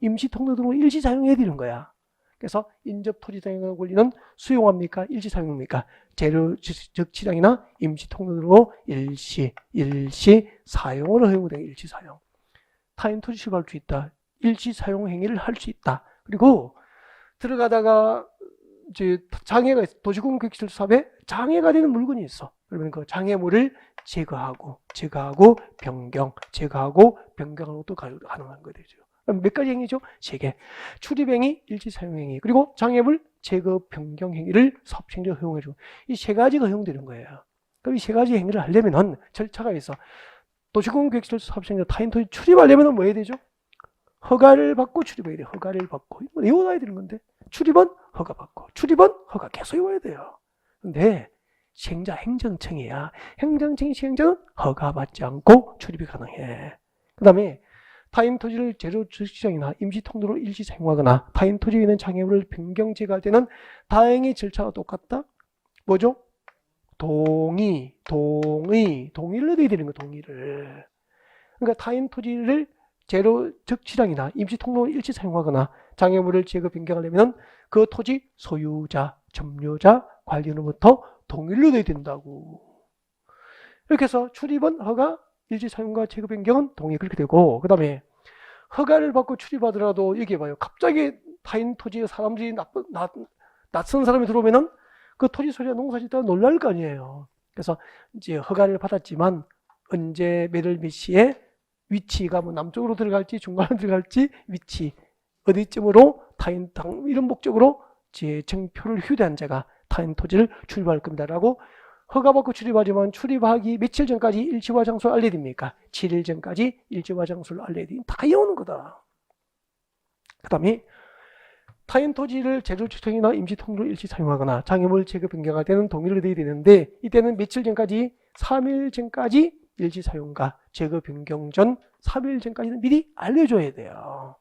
임시 통로 등으로 일시 사용해야 되는 거야. 그래서 인접 토지 사용 권리는 수용합니까? 일시 사용입니까? 재료 적치량이나 임시 통로 등으로 일시 사용을 허용된 일시 사용. 타인 토지 출입할 수 있다. 일시 사용 행위를 할 수 있다. 그리고 들어가다가 이제 장애가 있어. 도시군계획시설 사업에 장애가 되는 물건이 있어. 그러면 그 장애물을 제거하고 변경하는 것도 가능한 거 되죠. 그럼 몇 가지 행위죠? 3개. 출입행위, 일시사용행위, 그리고 장애물 제거, 변경 행위를 사업시행자가 허용해주고 이 3가지가 허용되는 거예요. 그럼 이 3가지 행위를 하려면 절차가 있어. 도시공원계획시설 사업시행자 타인 토지 출입하려면 뭐 해야 되죠? 허가를 받고 출입해야 돼요. 허가를 받고. 이거 외워놔야 되는 건데. 출입은 허가 받고, 출입은 허가 계속 외워야 돼요. 근데 시행자 행정청이야. 행정청 시행자는 허가받지 않고 출입이 가능해. 그 다음에 타인 토지를 제로 주시장이나 임시 통로로 일시 사용하거나 타인 토지에 있는 장애물을 변경 제거할 때는 다행히 절차가 똑같다. 뭐죠? 동의를 넣어야 되는 거, 동의를. 그러니까 타인 토지를 제로 적시장이나 임시 통로로 일시 사용하거나 장애물을 제거 변경하려면 그 토지 소유자, 점유자, 관리인으로부터 동의를 넣어야 된다고. 이렇게 해서 출입은 허가, 일시 사용과 제거 변경은 동의, 그렇게 되고, 그 다음에 허가를 받고 출입하더라도 여기 봐요. 갑자기 타인 토지에 사람들이 낯선 사람이 들어오면은 그 토지 소유자 농사 짓다가 놀랄 거 아니에요. 그래서 이제 허가를 받았지만 언제 몇월 몇 시에 위치가 뭐 남쪽으로 들어갈지 중간으로 들어갈지 위치 어디쯤으로 타인 땅 이런 목적으로 제 정표를 휴대한 자가 타인 토지를 출입할 겁니다라고 허가받고 출입하지만 출입하기 며칠 전까지 일지와 장소를 알려야 됩니까? 7일 전까지 일지와 장소를 알려야 됩니다. 다 외우는 거다. 그 다음에 타인 토지를 제조 주택이나 임시 통로로 일시 사용하거나 장애물 제거 변경할 때는 동의를 넣어야 되는데 이때는 며칠 전까지 3일 전까지 일시 사용과 제거 변경 전 3일 전까지는 미리 알려줘야 돼요.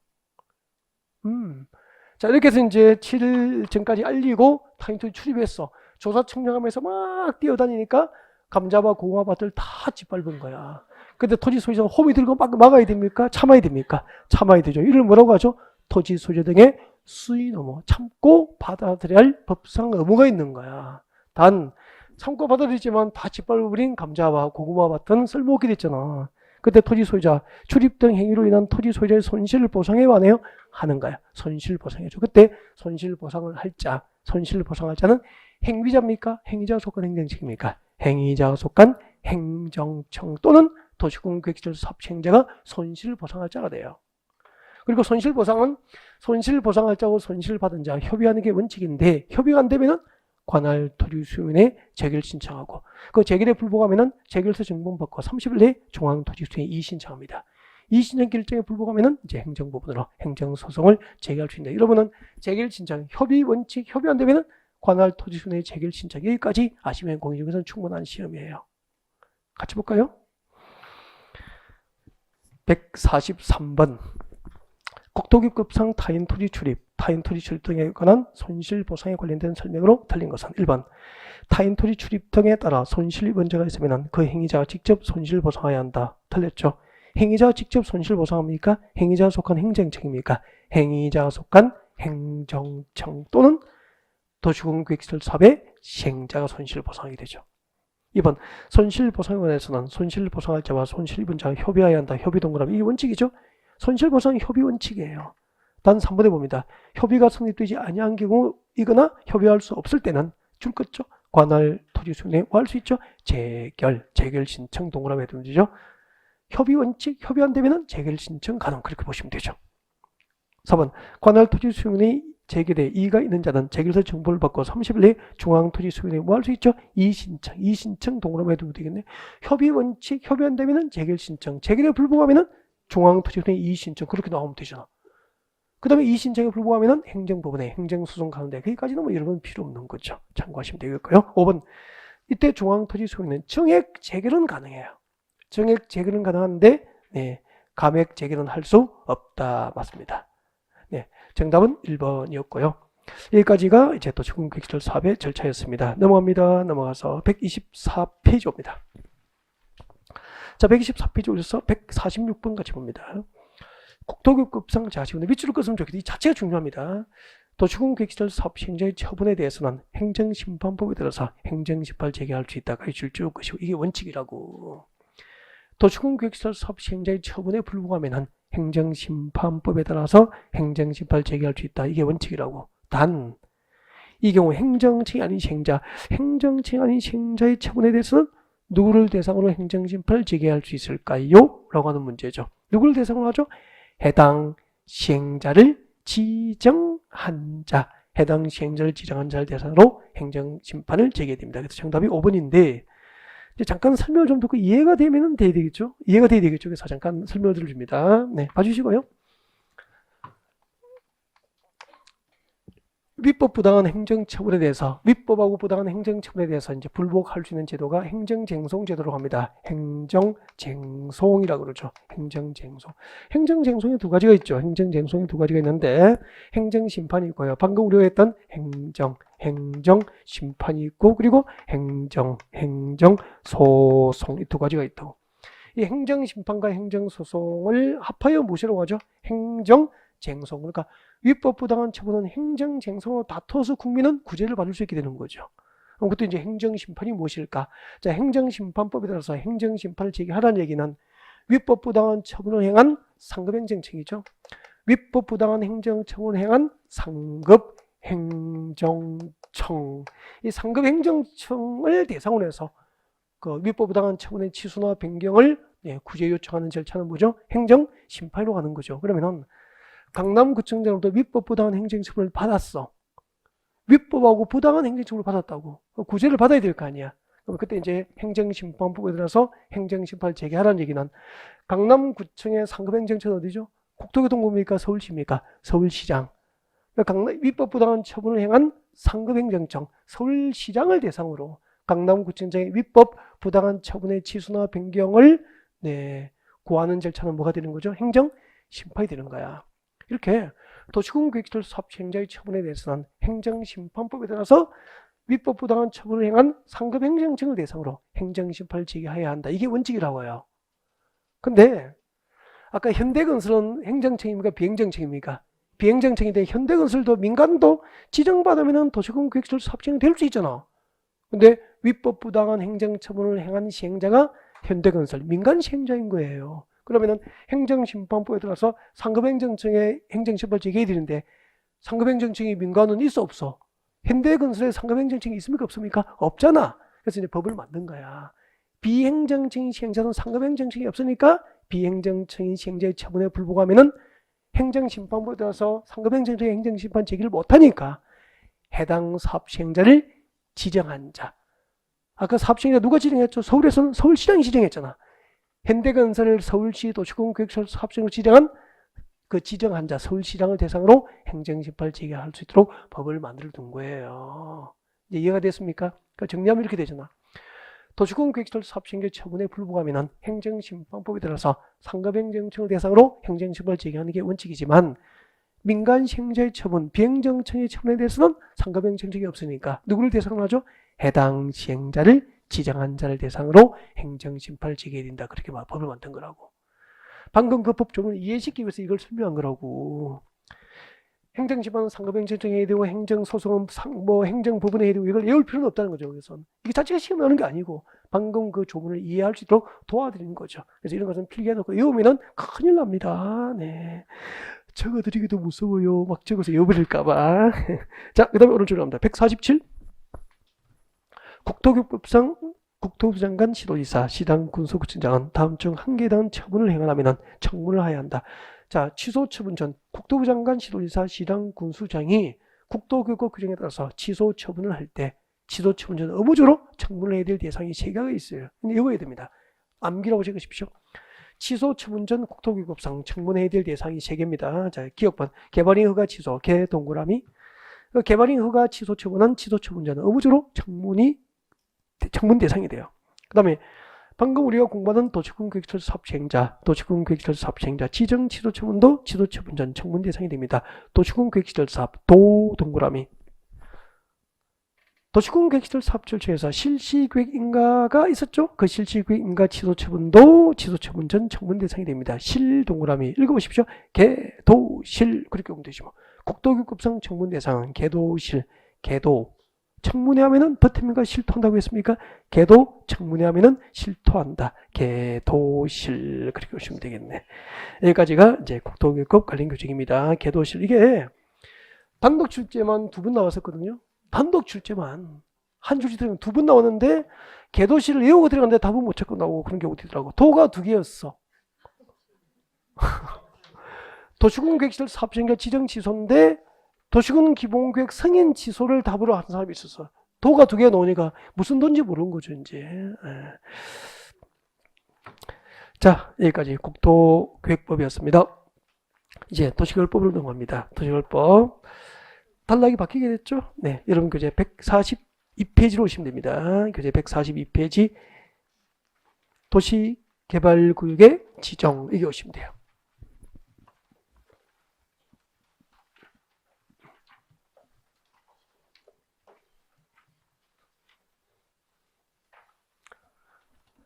자, 이렇게 해서 이제 7일 전까지 알리고 타인 토지 출입했어. 조사 측량하면서 막 뛰어다니니까 감자밭, 고구마밭을 다 짓밟은 거야. 근데 토지 소유자가 호미 들고 막 막아야 됩니까? 참아야 됩니까? 참아야 되죠. 이를 뭐라고 하죠? 토지 소유자 등의 수위 넘어 참고 받아들여야 할 법상 의무가 있는 거야. 단 참고 받아들이지만 다 짓밟아버린 감자밭, 고구마밭은 쓸모없게 됐잖아. 그때 토지 소유자 출입 등 행위로 인한 토지 소유자의 손실을 보상해야 하네요? 하는 거야. 손실 보상해줘. 그때 손실 보상을 할 자, 손실 보상할 자는 행위자입니까? 행위자가 속한 행정청입니까? 행위자가 속한 행정청 또는 도시공원계획시설 사업시행자가 손실 보상할 자가 돼요. 그리고 손실 보상은 손실 보상할 자하고 손실 받은 자 협의하는 게 원칙인데 협의가 안 되면은 관할 토지 수용인에 재결 신청하고 그 재결에 불복하면은 재결서 정본받고 30일 내에 중앙토지수용에 이의신청합니다. 이의신청 결정에 불복하면은 이제 행정부분으로 행정소송을 제기할 수 있다. 여러분은 재결 신청 협의 원칙 협의 안 되면은 관할 토지수용의 재결 신청 여기까지 아시면 공인중개사는 충분한 시험이에요. 같이 볼까요? 143번 국토기급상 타인 토지 출입, 타인 토지 출입 등에 관한 손실 보상에 관련된 설명으로 틀린 것은 1번 타인 토지 출입 등에 따라 손실 문제가 있으면 그 행위자가 직접 손실 보상해야 한다. 틀렸죠. 행위자가 직접 손실 보상합니까? 행위자가 속한 행정청입니까? 행위자가 속한 행정청 또는 도시공원계획시설 사업의 시행자가 손실 보상하게 되죠. 2번 손실 보상에 관해서는 손실 보상할 자와 손실 입은 자가 협의해야 한다. 협의 동그라미 이게 원칙이죠. 손실 보상이 협의 원칙이에요. 단 3번에 봅니다. 협의가 성립되지 아니한 경우이거나 협의할 수 없을 때는 줄 것죠. 관할 토지 수용에 뭐 할 수 있죠? 재결 신청 동그라미에 두면 되죠. 협의 원칙 협의 안 되면은 재결 신청 가능 그렇게 보시면 되죠. 4번 관할 토지 수용에 재결에 이의가 있는 자는 재결서 정보를 받고 30일 내에 중앙토지수용에 뭐 할 수 있죠? 이의신청 동그라미에 두면 되겠네. 협의 원칙 협의 안 되면은 재결 신청 재결에 불복하면은 중앙토지수용에 이의신청 그렇게 나오면 되잖아. 그 다음에 이의신청에 불복하면은 행정법원에 행정소송 가는데 거기까지는 뭐 여러분 필요 없는 거죠. 참고하시면 되겠고요. 5번 이때 중앙토지수용에는 정액 재결은 가능해요. 정액 재결은 가능한데 감액 재결은 할 수 없다. 맞습니다. 정답은 1번이었고요. 여기까지가 이제 도시공원계획시설 사업의 절차였습니다. 넘어갑니다. 넘어가서 124페이지입니다. 자, 124페이지 올려서 146번 같이 봅니다. 국토교육급상 자치구는 밑줄을 끄으면 좋겠다. 이 자체가 중요합니다. 도시공원계획시설 사업 시행자의 처분에 대해서는 행정심판법에 따라서 행정심판을 제기할 수 있다가 줄줄 것이고 이게 원칙이라고. 도시공원계획시설 사업 시행자의 처분에 불복하면 행정심판법에 따라서 행정심판을 제기할 수 있다. 이게 원칙이라고. 단 이 경우 행정청이 아닌 시행자, 행정청이 아닌 시행자의 처분에 대해서는 누구를 대상으로 행정심판을 제기할 수 있을까요? 라고 하는 문제죠. 누구를 대상으로 하죠? 해당 시행자를 지정한 자, 해당 시행자를 지정한 자를 대상으로 행정심판을 제기해야 됩니다. 그래서 정답이 5번인데 이제 잠깐 설명을 좀 듣고 이해가 되면은 돼야 되겠죠? 이해가 돼야 되겠죠? 그래서 잠깐 설명을 드려줍니다. 네, 봐주시고요. 위법 부당한 행정처분에 대해서, 위법하고 부당한 행정처분에 대해서 이제 불복할 수 있는 제도가 행정쟁송제도라고 합니다. 행정쟁송이라고 그러죠. 행정쟁송. 행정쟁송이 두 가지가 있죠. 행정쟁송이 두 가지가 있는데, 행정심판이 있고요. 방금 우리가 했던 행정심판이 있고, 그리고 행정소송, 이 두 가지가 있다고. 이 행정심판과 행정소송을 합하여 무엇이라고 하죠? 행정쟁송. 그러니까 위법 부당한 처분은 행정쟁송으로 다퉈서 국민은 구제를 받을 수 있게 되는 거죠. 그럼 그것도 이제 행정심판이 무엇일까? 자, 행정심판법에 따라서 행정심판을 제기하라는 얘기는 위법 부당한 처분을 행한 상급행정청이죠. 위법 부당한 행정처분을 행한 상급행정청. 이 상급행정청을 대상으로 해서 그 위법 부당한 처분의 취소나 변경을 구제 요청하는 절차는 뭐죠? 행정심판으로 가는 거죠. 그러면은 강남구청장으로부터 위법 부당한 행정처분을 받았어. 위법하고 부당한 행정처분을 받았다고. 구제를 받아야 될 거 아니야. 그럼 그때 이제 행정심판법에 들어서 행정심판을 제기하라는 얘기는 강남구청의 상급행정처는 어디죠? 국토교통부입니까? 서울시입니까? 서울시장. 그러니까 위법 부당한 처분을 행한 상급행정청, 서울시장을 대상으로 강남구청장의 위법 부당한 처분의 취소나 변경을 구하는 절차는 뭐가 되는 거죠? 행정심판이 되는 거야. 이렇게 도시군계획시설 사업 시행자의 처분에 대해서는 행정심판법에 따라서 위법 부당한 처분을 행한 상급행정청을 대상으로 행정심판을 제기해야 한다. 이게 원칙이라고요. 근데 아까 현대건설은 행정청입니까? 비행정청입니까? 비행정청인데 현대건설도 민간도 지정받으면 도시군계획시설 사업 시행이 될 수 있잖아. 근데 위법 부당한 행정처분을 행한 시행자가 현대건설, 민간 시행자인 거예요. 그러면은 행정심판법에 따라서 상급행정청에 행정심판을 제기해야 되는데 상급행정청이 민간은 있어 없어? 현대건설에 상급행정청이 있습니까 없습니까? 없잖아. 그래서 이제 법을 만든 거야. 비행정청인 시행자는 상급행정청이 없으니까 비행정청인 시행자의 처분에 불복하면은 행정심판법에 따라서 상급행정청이 행정심판 제기를 못하니까 해당 사업 시행자를 지정한 자. 아까 사업 시행자 누가 지정했죠? 서울에서는 서울시장이 지정했잖아. 현대건설 서울시 도시공계획시설 사업시행을 지정한 그 지정한 자 서울시장을 대상으로 행정심판을 제기할 수 있도록 법을 만들어 둔 거예요. 이제 이해가 됐습니까? 그러니까 정리하면 이렇게 되잖아. 도시공계획시설 사업시행자 처분에 불복하면 행정심판법에 따라서 상급행정청을 대상으로 행정심판을 제기하는 게 원칙이지만 민간 시행자의 처분, 비행정청의 처분에 대해서는 상급행정청이 없으니까 누구를 대상으로 하죠? 해당 시행자를 지정한 자를 대상으로 행정심판을 제기해야 된다. 그렇게 법을 만든 거라고. 방금 그 법 조문을 이해시키기 위해서 이걸 설명한 거라고. 행정심판은 상급행정청에 해야 되고 행정소송은 행정부분에 해야 되고 이걸 외울 필요는 없다는 거죠. 그래서 이게 자체가 시험에 나오는 게 아니고 방금 그 조문을 이해할 수 있도록 도와드리는 거죠. 그래서 이런 것은 필기해놓고 외우면은 큰일 납니다. 네. 적어드리기도 무서워요. 막 적어서 외워버릴까봐. 자, 그 다음에 오늘 줄갑니다. 147. 국토교육법상 국토부 장관 시도지사, 시당 군수구청장은 다음 중 한 개에 대한 처분을 행하려면 청문을 해야 한다. 자, 취소 처분 전 국토부 장관 시도지사, 시당 군수장이 국토교육법 규정에 따라서 취소 처분을 할 때 취소 처분 전 의무적으로 청문을 해야 될 대상이 세 개가 있어요. 근데 외워야 됩니다. 암기라고 적으십시오. 취소 처분 전 국토교육법상 청문해야 될 대상이 세 개입니다. 자, 기억번 개발인 허가 취소, 개 동그라미. 개발인 허가 취소 처분은 취소 처분 전 의무적으로 청문 대상이 돼요. 그 다음에 방금 우리가 공부하는 도시군계획시설 사업 시행자, 도시군계획시설 사업 시행자 지정 취소 처분도 취소 처분 전 청문 대상이 됩니다. 도시군계획시설 사업 도 동그라미. 도시군계획시설 사업 절차에서 실시계획 인가가 있었죠? 그 실시계획 인가 취소 처분도 취소 처분 전 청문 대상이 됩니다. 실 동그라미 읽어보십시오. 개도실 그렇게 보면 되죠. 국토교육법상 청문 대상은 개도실, 개도 청문회 하면은 버팀인가 실토한다고 했습니까? 개도 청문회 하면은 실토한다. 개도실 그렇게 보시면 되겠네. 여기까지가 이제 국토교육법 관련 규정입니다. 개도실 이게 단독 출제만 2분 나왔었거든요. 단독 출제만 한 줄이 들어가면 2분 나왔는데 개도실을 외우고 들어갔는데 답은 못 찾고 나오고 그런 경우 있더라고. 도가 2개였어. 도시군계획시설 사업시행자 지정 취소인데 도시군 기본계획 승인 취소를 답으로 한 사람이 있었어. 도가 두 개 나오니까 무슨 도인지 모르는 거죠, 이제. 예. 자, 여기까지 국토계획법이었습니다. 이제 도시계획법으로 넘어갑니다. 도시계획법. 단락이 바뀌게 됐죠? 네, 여러분 교재 142페이지로 오시면 됩니다. 교재 142페이지 도시개발구역의 지정, 여기 오시면 돼요.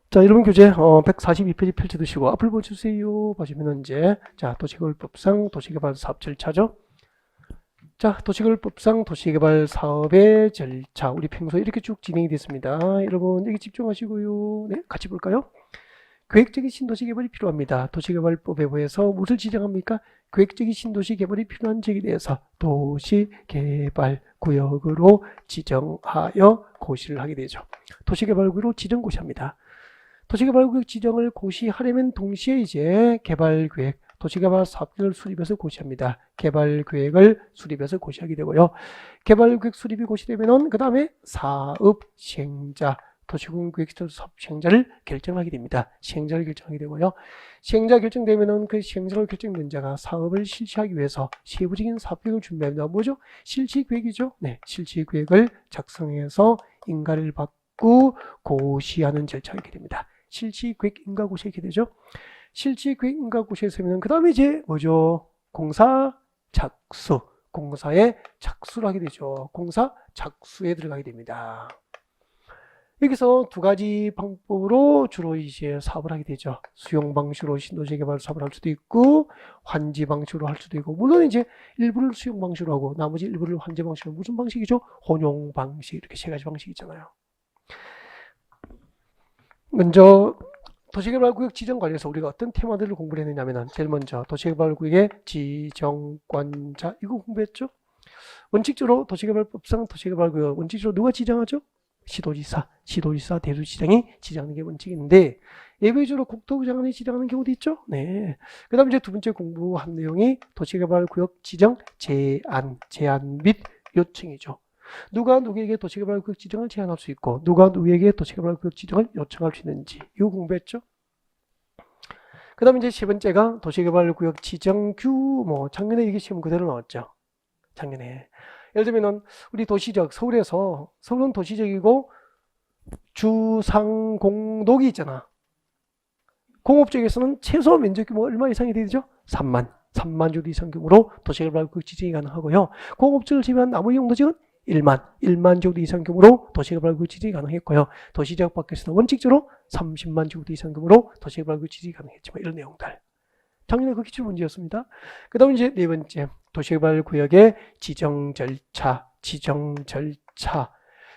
자, 여러분 교재 142페이지 펼쳐두시고 앞을 보여주세요. 보시면 이제 자, 도시개발법상 도시개발 사업 절차죠. 자, 도시개발법상 도시개발 사업의 절차, 우리 평소에 이렇게 쭉 진행이 됐습니다. 여러분 여기 집중하시고요. 네, 같이 볼까요? 계획적인 신도시 개발이 필요합니다. 도시개발법에 의해서 무엇을 지정합니까? 계획적인 신도시 개발이 필요한 지역에 대해서 도시개발구역으로 지정하여 고시를 하게 되죠. 도시개발구역으로 지정 고시합니다. 도시개발구역 지정을 고시하려면 동시에 이제 개발계획, 도시개발 사업계획을 수립해서 고시합니다. 개발계획을 수립해서 고시하게 되고요. 개발계획 수립이 고시되면은 그 다음에 사업 시행자, 도시공계획 사업 시행자를 결정하게 됩니다. 시행자를 결정하게 되고요. 시행자 결정되면은 그 시행자로 결정된 자가 사업을 실시하기 위해서 세부적인 사업계획을 준비합니다. 뭐죠? 실시계획이죠. 네, 실시계획을 작성해서 인가를 받고 고시하는 절차가 있게 됩니다. 실시계획 인가 고시 이렇게 되죠. 실시계획 인가 고시에서는 그 다음에 이제 뭐죠? 공사 착수, 공사에 착수를 하게 되죠. 공사 착수에 들어가게 됩니다. 여기서 두 가지 방법으로 주로 이제 사업을 하게 되죠. 수용 방식으로 신도시 개발 사업을 할 수도 있고, 환지 방식으로 할 수도 있고, 물론 이제 일부를 수용 방식으로 하고, 나머지 일부를 환지 방식으로, 무슨 방식이죠? 혼용 방식, 이렇게 세 가지 방식이 있잖아요. 먼저 도시개발구역 지정 관련해서 우리가 어떤 테마들을 공부를 했느냐면, 제일 먼저 도시개발구역의 지정권자, 이거 공부했죠? 원칙적으로 도시개발법상 도시개발구역 원칙적으로 누가 지정하죠? 시도지사, 대도시장이 지정하는 게 원칙인데, 예외적으로 국토부 장관이 지정하는 경우도 있죠. 네. 그 다음 이제 두 번째 공부한 내용이 도시개발구역 지정 제안 및 요청이죠. 누가 누구에게 도시개발구역 지정을 제안할 수 있고, 누가 누구에게 도시개발구역 지정을 요청할 수 있는지, 이거 공부했죠. 그 다음 이제 세 번째가 도시개발구역 지정 규모, 작년에 이게 시험 그대로 나왔죠. 작년에. 예를 들면 우리 도시적, 서울은 도시적이고 주상공독이 있잖아. 공업적에서는 최소 면적 규모가 얼마 이상이 되죠? 3만 주도 이상 규모로 도시개발구역 지정이 가능하고요. 공업적을 제외한 나머지 용도지역은 1만 주도 이상 규모로 도시개발구역 지정이 가능했고요. 도시지역 밖에서는 원칙적으로 30만 주도 이상 규모로 도시개발구역 지정이 가능했지만, 이런 내용들. 작년에 그 기출 문제였습니다. 그 다음 이제 네 번째, 도시개발구역의 지정 절차,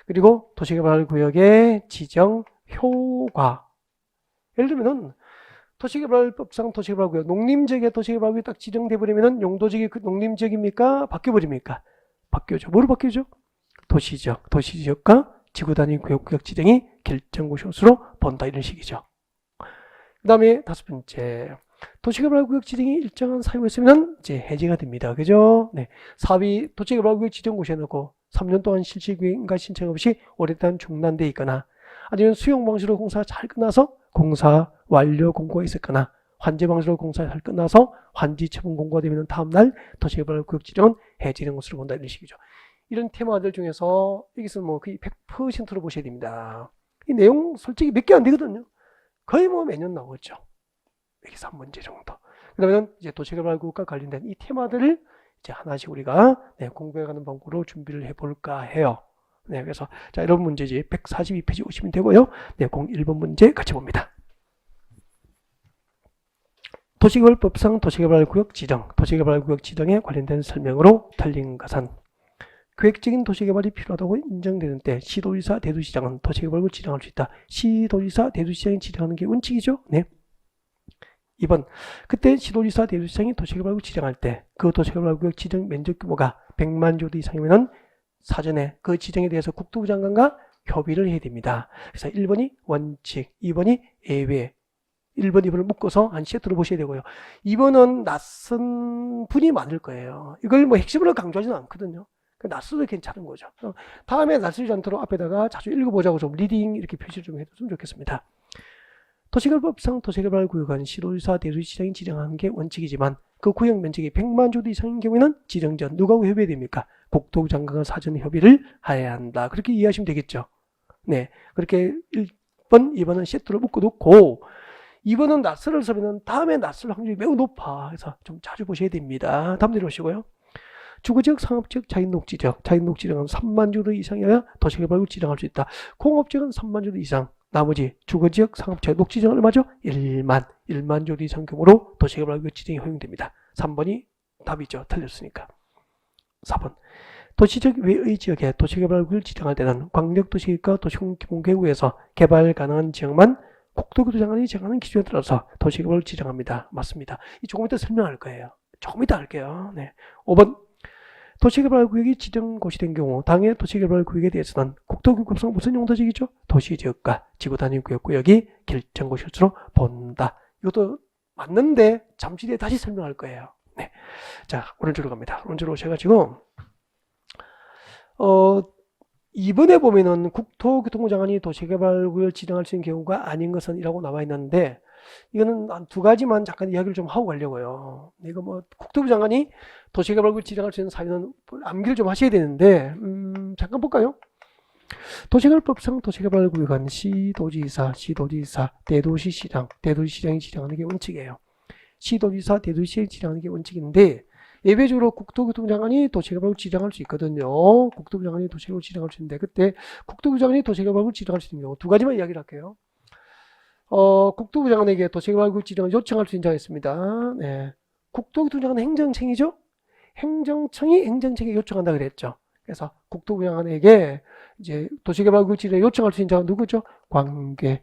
그리고 도시개발구역의 지정 효과. 예를 들면은 도시개발법상 도시개발구역, 농림지역의 도시개발구역이 딱 지정돼 버리면은 용도지역이 그 농림지역입니까? 바뀌어버립니까? 바뀌죠. 뭐로 바뀌죠? 도시지역과 지구단위 구역 지정이 결정고시로 본다, 이런 식이죠. 그 다음에 다섯 번째, 도시개발구역 지정이 일정한 사유가 있으면 이제 해제가 됩니다. 그죠? 네. 사업이 도시개발구역 지정고시에 넣고 3년 동안 실시계획인가 신청 없이 오랫동안 중단돼 있거나, 아니면 수용 방식으로 공사가 잘 끝나서 공사 완료 공고가 있었거나, 환지 방식으로 공사가 잘 끝나서 환지 처분 공고가 되면 다음날 도시개발구역 지정은 해제되는 것으로 본다, 이런 식이죠. 이런 테마들 중에서 여기서 뭐 거의 100%로 보셔야 됩니다. 이 내용 솔직히 몇 개 안 되거든요. 거의 뭐 매년 나오죠. 여기서 한 문제 정도. 그러면 이제 도시개발구역과 관련된 이 테마들을 이제 하나씩 우리가 공부해가는 방법으로 준비를 해볼까 해요. 네, 그래서 자, 이런 문제지 142페이지 오시면 되고요. 네, 01번 문제 같이 봅니다. 도시개발법상 도시개발구역 지정, 도시개발구역 지정에 관련된 설명으로 틀린 것은, 계획적인 도시개발이 필요하다고 인정되는 때 시도지사, 대도시장은 도시개발구역 지정할 수 있다. 시도지사, 대도시장이 지정하는 게 원칙이죠. 네. 2번, 그때 시도지사, 대도시장이 도시개발구역 지정할 때 그 도시개발구역 지정 면적 규모가 100만 제곱미터 이상이면은 사전에 그 지정에 대해서 국토부 장관과 협의를 해야 됩니다. 그래서 1번이 원칙, 2번이 예외. 1번, 2번을 묶어서 한 세트로 보셔야 되고요. 2번은 낯선 분이 많을 거예요. 이걸 뭐 핵심으로 강조하지는 않거든요. 낯서도 괜찮은 거죠. 다음에 낯설지 않도록 앞에다가 자주 읽어보자고 좀 리딩 이렇게 표시를 좀 해줬으면 좋겠습니다. 도시개발법상 도시개발구역은 시도지사 대도시장이 지정하는 게 원칙이지만 그 구역 면적이 100만 제곱 이상인 경우에는 지정 전 누구하고 협의됩니까? 국토부 장관과 사전 협의를 해야 한다. 그렇게 이해하시면 되겠죠. 네, 그렇게 1번, 2번은 세트로 묶어놓고 2번은 낯설을 쓰면 다음에 낯설 확률이 매우 높아. 그래서 좀 자주 보셔야 됩니다. 다음 내려오시고요. 주거지역, 상업지역, 자연녹지지역. 자연녹지지역은 3만 제곱 이상이어야 도시개발구역 지정할 수 있다. 공업지역은 3만 제곱 이상. 나머지 주거지역, 상업지역, 녹지지역은 얼마죠? 1만 제곱 이상 규모로 도시개발구역 지정이 허용됩니다. 3번이 답이죠. 틀렸으니까. 4번. 도시적 외의 지역에 도시개발구역을 지정할 때는 광역도시계획과 도시공개구에서 개발 가능한 지역만 국토교토 장관이 정하는 기준에 따라서 도시개발을 지정합니다. 맞습니다. 조금 이따 설명할 거예요. 조금 이따 할게요. 네. 5번. 도시개발구역이 지정 고시된 경우 당해 도시개발구역에 대해서는 국토교급상 무슨 용도지이죠? 도시지역과 지구단위구역이 결정고시로 본다. 이것도 맞는데 잠시 뒤에 다시 설명할 거예요. 네. 자, 오른쪽으로 갑니다. 오른쪽으로 오셔가지고 2번에 보면은 국토교통부 장관이 도시개발구역을 지정할 수 있는 경우가 아닌 것은 이라고 나와 있는데 이거는 한 두 가지만 잠깐 이야기를 좀 하고 가려고요. 이거 뭐 국토부 장관이 도시개발구역을 지정할 수 있는 사유는 암기를 좀 하셔야 되는데 잠깐 볼까요? 도시개발법상 도시개발구역은 시도지사, 대도시시장이 지정하는 게 원칙이에요. 시도지사, 대도시시장이 지정하는 게 원칙인데 예외적으로 국토교통부 장관이 도시개발구역을 지정할 수 있거든요. 국토부 장관이 도시개발구역을 지정할 수 있는데 그때 국토부 장관이 도시개발구역을 지정할 수 있는 경우 두 가지만 이야기를 할게요. 국토부 장관에게 도시개발구역 지정을 요청할 수 있는 자가 있습니다. 네. 국토교통부 장관은 행정청이죠. 행정청이 행정청에 요청한다 그랬죠. 그래서 국토부 장관에게 이제 도시개발구역 지정을 요청할 수 있는 자가 누구죠? 관계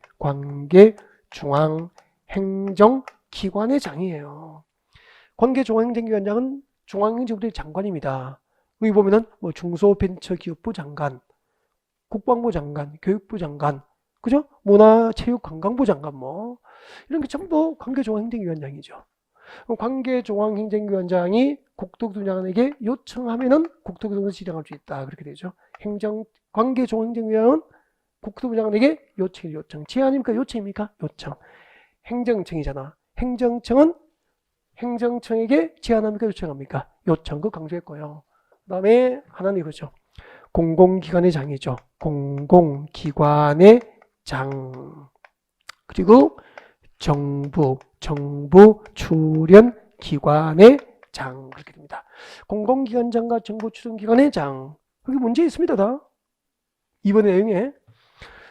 중앙행정기관의 장이에요. 관계 중앙행정기관장은 중앙행정부의 장관입니다. 여기 보면은 뭐 중소벤처기업부 장관, 국방부 장관, 교육부 장관, 그죠? 문화체육관광부 장관 뭐 이런 게 전부 관계중앙행정위원장이죠. 관계중앙행정위원장이 국토교통부 장관에게 요청하면은 국토교통부를 지정할 수 있다. 그렇게 되죠. 관계중앙행정위원장은 국토부 장관에게 요청. 제안입니까? 요청입니까? 요청. 행정청이잖아. 행정청은 행정청에게 제안합니까? 요청합니까? 요청. 그거 강조했고요. 그 다음에 하나는 이거죠. 공공기관의 장이죠. 공공기관의 장. 그리고 정부 출연기관의 장. 그렇게 됩니다. 공공기관장과 정부 출연기관의 장. 여기 문제 있습니다. 다. 이번 내용에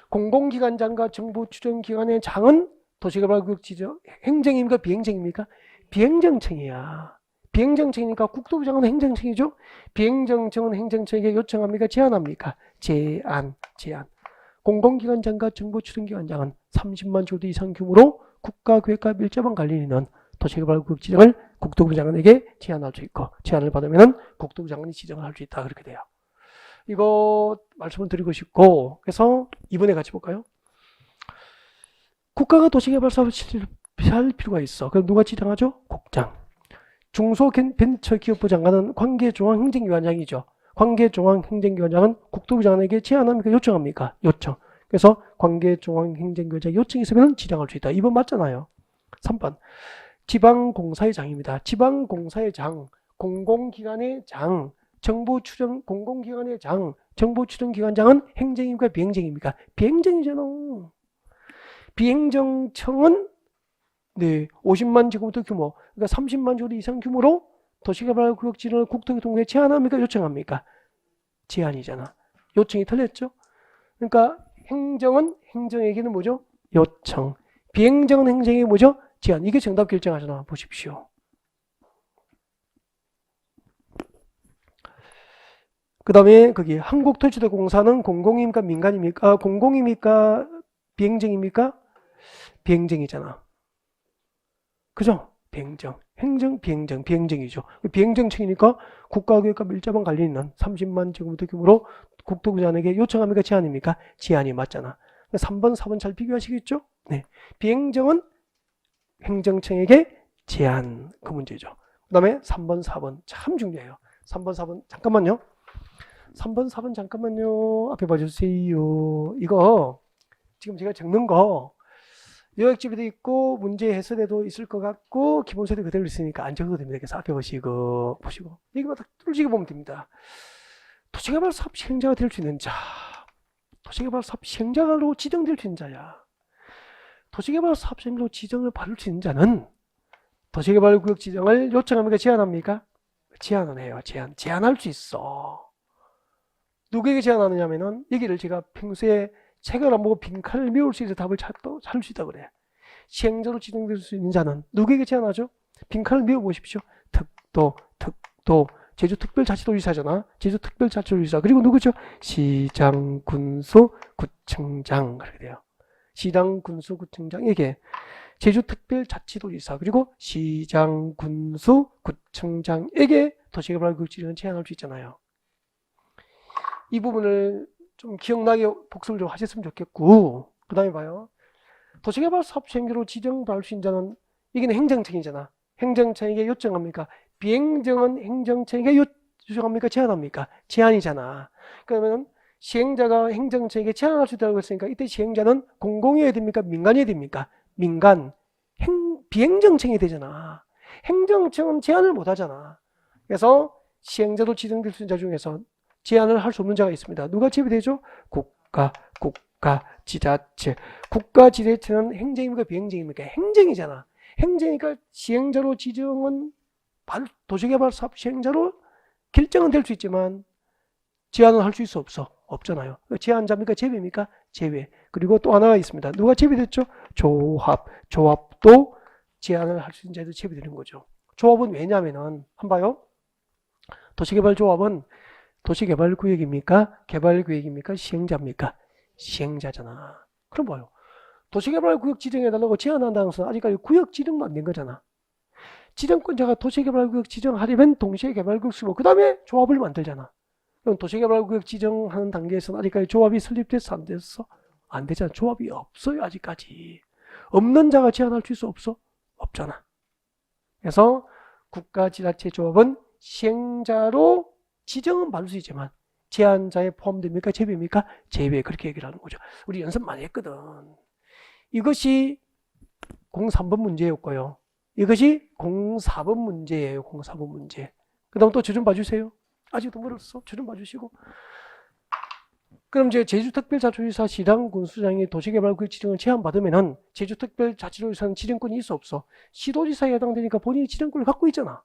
공공기관장과 정부 출연기관의 장은 도시개발구역 지정 행정입니까? 비행정입니까? 비행정청이야. 비행정청이니까 국토부 장관은 행정청이죠. 비행정청은 행정청에게 요청합니까? 제안합니까? 제안. 공공기관장과 정부 출연기관장은 30만 제곱 이상 규모로 국가계획과 밀접한 관련이 있는 도시개발구역 지정을 국토부 장관에게 제안할 수 있고 제안을 받으면 국토부 장관이 지정을 할 수 있다. 그렇게 돼요. 이거 말씀을 드리고 싶고 그래서 이번에 같이 볼까요? 국가가 도시개발 사업을 할 필요가 있어. 그럼 누가 지정하죠? 국장. 중소벤처기업부 장관은 관계중앙행정위원장이죠. 관계중앙행정위원장은 국토부 장관에게 제안합니까? 요청합니까? 요청. 그래서 관계중앙행정위원장 요청이 있으면 지정할 수 있다. 2번 맞잖아요. 3번. 지방공사의 장입니다. 지방공사의 장, 공공기관의 장, 정부 출연 공공기관의 장, 정부 출연기관장은 행정입니까? 비행정입니까? 비행정이잖아. 비행정청은 50만 제곱미터 규모, 그러니까 30만 제곱 이상 규모로 도시개발구역 지정을 국토교통부에 제안합니까? 요청합니까? 제안이잖아. 요청이 틀렸죠? 그러니까 행정은 행정에게는 뭐죠? 요청. 비행정은 행정에게 뭐죠? 제안. 이게 정답 결정하잖아. 보십시오. 그 다음에 거기 한국토지도공사는 공공입니까? 민간입니까? 공공입니까? 비행정입니까? 비행정이잖아. 그죠? 비행정. 행정, 비행정, 비행정이죠. 비행정청이니까 국가계획과 밀접한 관련이 있는 30만 제곱미터 규모로 국토부 장관에게 요청합니까? 제안입니까? 제안이 맞잖아. 3번, 4번 잘 비교하시겠죠? 네. 비행정은 행정청에게 제안. 그 문제죠. 그 다음에 3번, 4번 참 중요해요. 3번, 4번 잠깐만요. 3번, 4번 잠깐만요. 앞에 봐주세요. 이거 지금 제가 적는 거 요약집에도 있고 문제 해설에도 있을 것 같고 기본서에도 그대로 있으니까 안 적어도 됩니다. 그래서 앞에 보시고 여기만 딱 뚫리게 보면 됩니다. 도시개발 사업 시행자가 될 수 있는 자, 도시개발 사업 시행자로 지정될 수 있는 자야. 도시개발 사업 시행자로 지정을 받을 수 있는 자는 도시개발구역 지정을 요청합니까? 제한합니까? 제한은 해요. 제한할 수 있어. 누구에게 제한하느냐면은 여기를 제가 평소에 책을 안 보고 빈칸을 메울 수 있어 답을 찾을 수 있다 그래. 시행자로 지정될 수 있는 자는 누구에게 제한하죠? 빈칸을 메워 보십시오. 특도 제주특별자치도지사잖아. 제주특별자치도지사. 그리고 누구죠? 시장, 군수, 구청장. 그렇게 돼요. 시장, 군수, 구청장에게 제주특별자치도지사 그리고 시장, 군수, 구청장에게 도시개발구역 지정을 제한할 수 있잖아요. 이 부분을 좀 기억나게 복습을 좀 하셨으면 좋겠고, 그 다음에 봐요. 도시개발 사업 시행자로 지정받을 수 있는 자는 이게 행정청이잖아. 행정청에게 요청합니까? 비행정은 행정청에게 요청합니까? 제한합니까? 제한이잖아. 그러면 시행자가 행정청에게 제한할 수 있다고 했으니까 이때 시행자는 공공이어야 됩니까? 민간이어야 됩니까? 민간. 비행정청이 되잖아. 행정청은 제한을 못 하잖아. 그래서 시행자로 지정될 수 있는 자 중에서 제한을 할 수 없는 자가 있습니다. 누가 제외되죠? 국가지자체. 국가지자체는 행정입니까? 비행정입니까? 행정이잖아. 행정이니까 시행자로 지정은 도시개발 사업 시행자로 결정은 될 수 있지만 제한은 할 수 있어 없어? 없잖아요. 제한자입니까? 제외입니까? 제외. 그리고 또 하나가 있습니다. 누가 제외됐죠? 조합도 제한을 할 수 있는 자도 제외되는 거죠. 조합은 왜냐면은 한번 봐요. 도시개발조합은 도시개발구역입니까? 개발구역입니까? 시행자입니까? 시행자잖아. 그럼 뭐요? 도시개발구역 지정해달라고 제안한다는 것은 아직까지 구역 지정도 안 된 거잖아. 지정권자가 도시개발구역 지정하려면 동시에 개발구역 쓰고 그 다음에 조합을 만들잖아. 그럼 도시개발구역 지정하는 단계에서는 아직까지 조합이 설립됐어? 안 됐어? 안 되잖아. 조합이 없어요. 아직까지. 없는 자가 제안할 수 없어? 없잖아. 그래서 국가지자체 조합은 시행자로 지정은 받을 수 있지만 제한자에 포함됩니까? 제외입니까? 제외. 그렇게 얘기를 하는 거죠. 우리 연습 많이 했거든. 이것이 03번 문제였고요. 이것이 04번 문제예요. 04번 문제. 그 다음 또 저 좀 봐주세요. 아직도 멀었어. 저 좀 봐주시고. 그럼 이제 제주특별자치도지사 시장 군수장이 도시개발구역 지정을 제한받으면은 제주특별자치도지사는 지정권이 있어 없어? 시도지사에 해당되니까 본인이 지정권을 갖고 있잖아.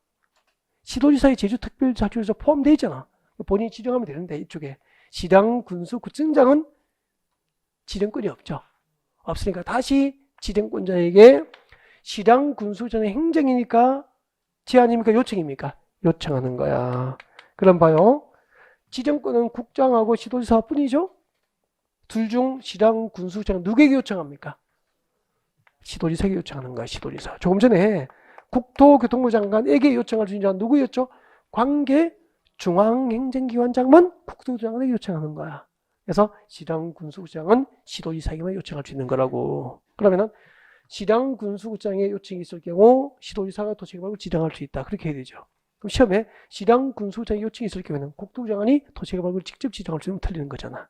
시도지사에 제주특별자치도지사 포함되어 있잖아. 본인이 지정하면 되는데 이쪽에 시장 군수 구청장은 지정권이 없죠. 없으니까 다시 지정권자에게 시장 군수자는 행정이니까 제한입니까? 요청입니까? 요청하는 거야. 그럼 봐요. 지정권은 국장하고 시도지사 뿐이죠. 둘 중 시장 군수장 누구에게 요청합니까? 시도지사에게 요청하는 거야. 시도지사. 조금 전에 국토교통부 장관에게 요청할 수 있는 자는 누구였죠? 관계 중앙행정기관장만 국토부장관에게 요청하는 거야. 그래서 시장 군수국장은 시도지사에게만 요청할 수 있는 거라고. 그러면은 시장 군수국장의 요청이 있을 경우 시도지사가 도시개발을 지정할 수 있다. 그렇게 해야 되죠. 그럼 시험에 시장 군수국장의 요청이 있을 경우에는 국토부 장관이 도시개발을 직접 지정할 수 있으면 틀리는 거잖아.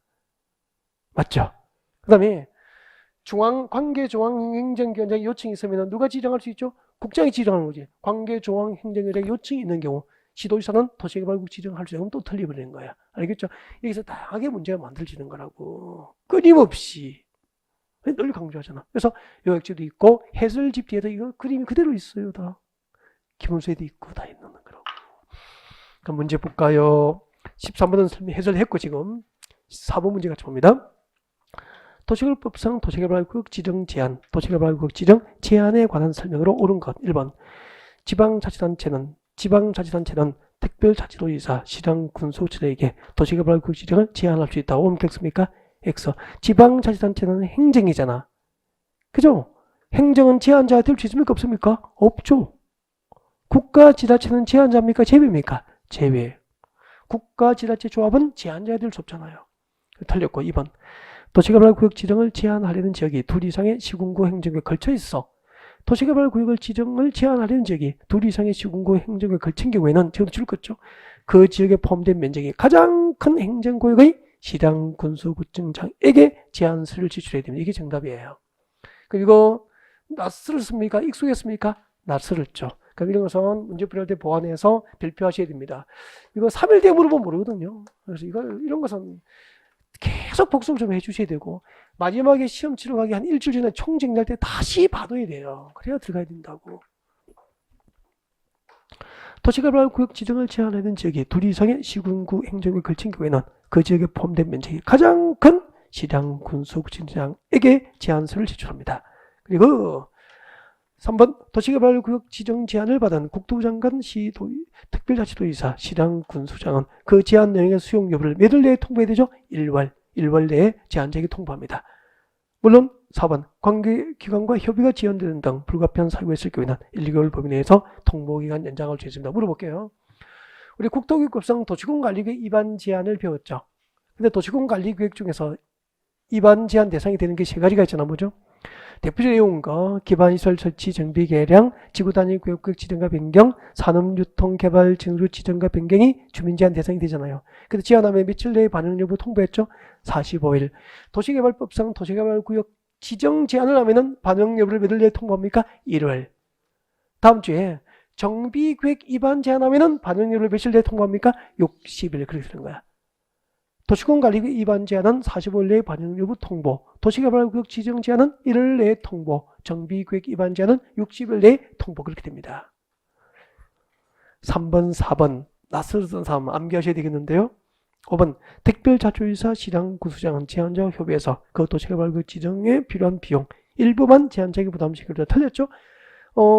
맞죠? 그 다음에 관계중앙행정기관장의 요청이 있으면 누가 지정할 수 있죠? 국장이 지정하는 거지. 관계중앙행정기관장의 요청이 있는 경우 시도지사는 도시개발국 지정할 수 있으면 또 틀려버리는 거야. 알겠죠? 여기서 다양하게 문제가 만들어지는 거라고. 끊임없이. 늘 강조하잖아. 그래서 요약지도 있고 해설집 뒤에도 이거 그림이 그대로 있어요. 다. 기본서에도 있고 다 있는 거라고. 그럼 문제 볼까요? 13번은 해설했고 지금 4번 문제 같이 봅니다. 도시개발법상 도시개발구역 지정 제한, 도시개발구역 지정 제한에 관한 설명으로 옳은 것. 1번. 지방자치단체는 특별자치도지사, 시장, 군수처에게 도시개발구역 지정을 제한할 수 있다. 옳은 X입니까? X. 지방자치단체는 행정이잖아. 그죠? 행정은 제한자가 될 수 있습니까? 없습니까? 없죠. 국가지자체는 제한자입니까? 제외입니까? 제외. 국가지자체 조합은 제한자가 될 수 없잖아요. 틀렸고 2번. 도시개발구역 지정을 제한하려는 지역이 둘 이상의 시군구 행정구에 걸쳐 있어. 도시개발구역을 지정을 제한하려는 지역이 둘 이상의 시군구 행정구역에 걸친 경우에는 지금도 줄 거죠. 그 지역에 포함된 면적이 가장 큰 행정구역의 시당 군수구청장에게 제한서를 제출해야 됩니다. 이게 정답이에요. 그럼 이거 낯설었습니까? 익숙했습니까? 낯설었죠. 그럼 이런 것은 문제 풀이할 때 보완해서 발표하셔야 됩니다. 이거 3일 뒤에 물어보면 모르거든요. 그래서 이런 것은 계속 복습을 좀 해주셔야 되고, 마지막에 시험 치러 가기 한 일주일 전에 총정리할 때 다시 봐둬야 돼요. 그래야 들어가야 된다고. 도시개발구역 지정을 제한하는 지역이 둘 이상의 시군구 행정구역에 걸친 경우에는 그 지역에 포함된 면적이 가장 큰 시당 군수구청장에게 제한서를 제출합니다. 그리고 3번 도시개발구역 지정 제한을 받은 국토부 장관, 특별자치도지사, 시당 군수장은 그 제한 내용의 수용 여부를 몇 월 내에 통보해야 되죠? 1월 내에 제한자에게 통보합니다. 물론 4번 관계기관과 협의가 지연되는 등 불가피한 사유가 있을 경우에는 1, 2개월 범위 내에서 통보기간 연장할 수 있습니다. 물어볼게요. 우리 국토교육법상 도시공관리구역 위반 제한을 배웠죠. 근데 도시공관리구역 중에서 위반 제한 대상이 되는 게 세 가지가 있잖아. 뭐죠? 대표적인 내용은 기반시설 설치 정비 개량, 지구단위 구역구역 지정과 변경, 산업유통개발 증류 지정과 변경이 주민제한 대상이 되잖아요. 근데 제한하면 며칠 내에 반영 여부 통보했죠? 45일. 도시개발법상 도시개발구역 지정 제한을 하면은 반영 여부를 몇일 내에 통보합니까? 1월. 다음 주에 정비계획 위반 제한하면은 반영 여부를 며칠 내에 통보합니까? 60일. 그렇게 되는 거야. 도시공관리구역 위반 제한은 45일 내에 반영 여부 통보, 도시개발구역 지정 제한은 1월 내에 통보, 정비계획 위반 제한은 60일 내에 통보. 그렇게 됩니다. 3번, 4번 낯설었던 사람 암기하셔야 되겠는데요. 5번 특별자치도지사, 시당 군수장은 제한자와 협의해서 그 도시개발구역 지정에 필요한 비용 일부만 제한자에게 부담시키려. 틀렸죠?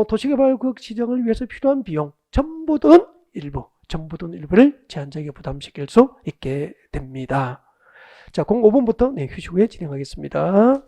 도시개발구역 지정을 위해서 필요한 비용 전부 또는 일부, 전부 또는 일부를 제한자에게 부담시킬 수 있게 됩니다. 자, 05번부터 휴식 후에 진행하겠습니다.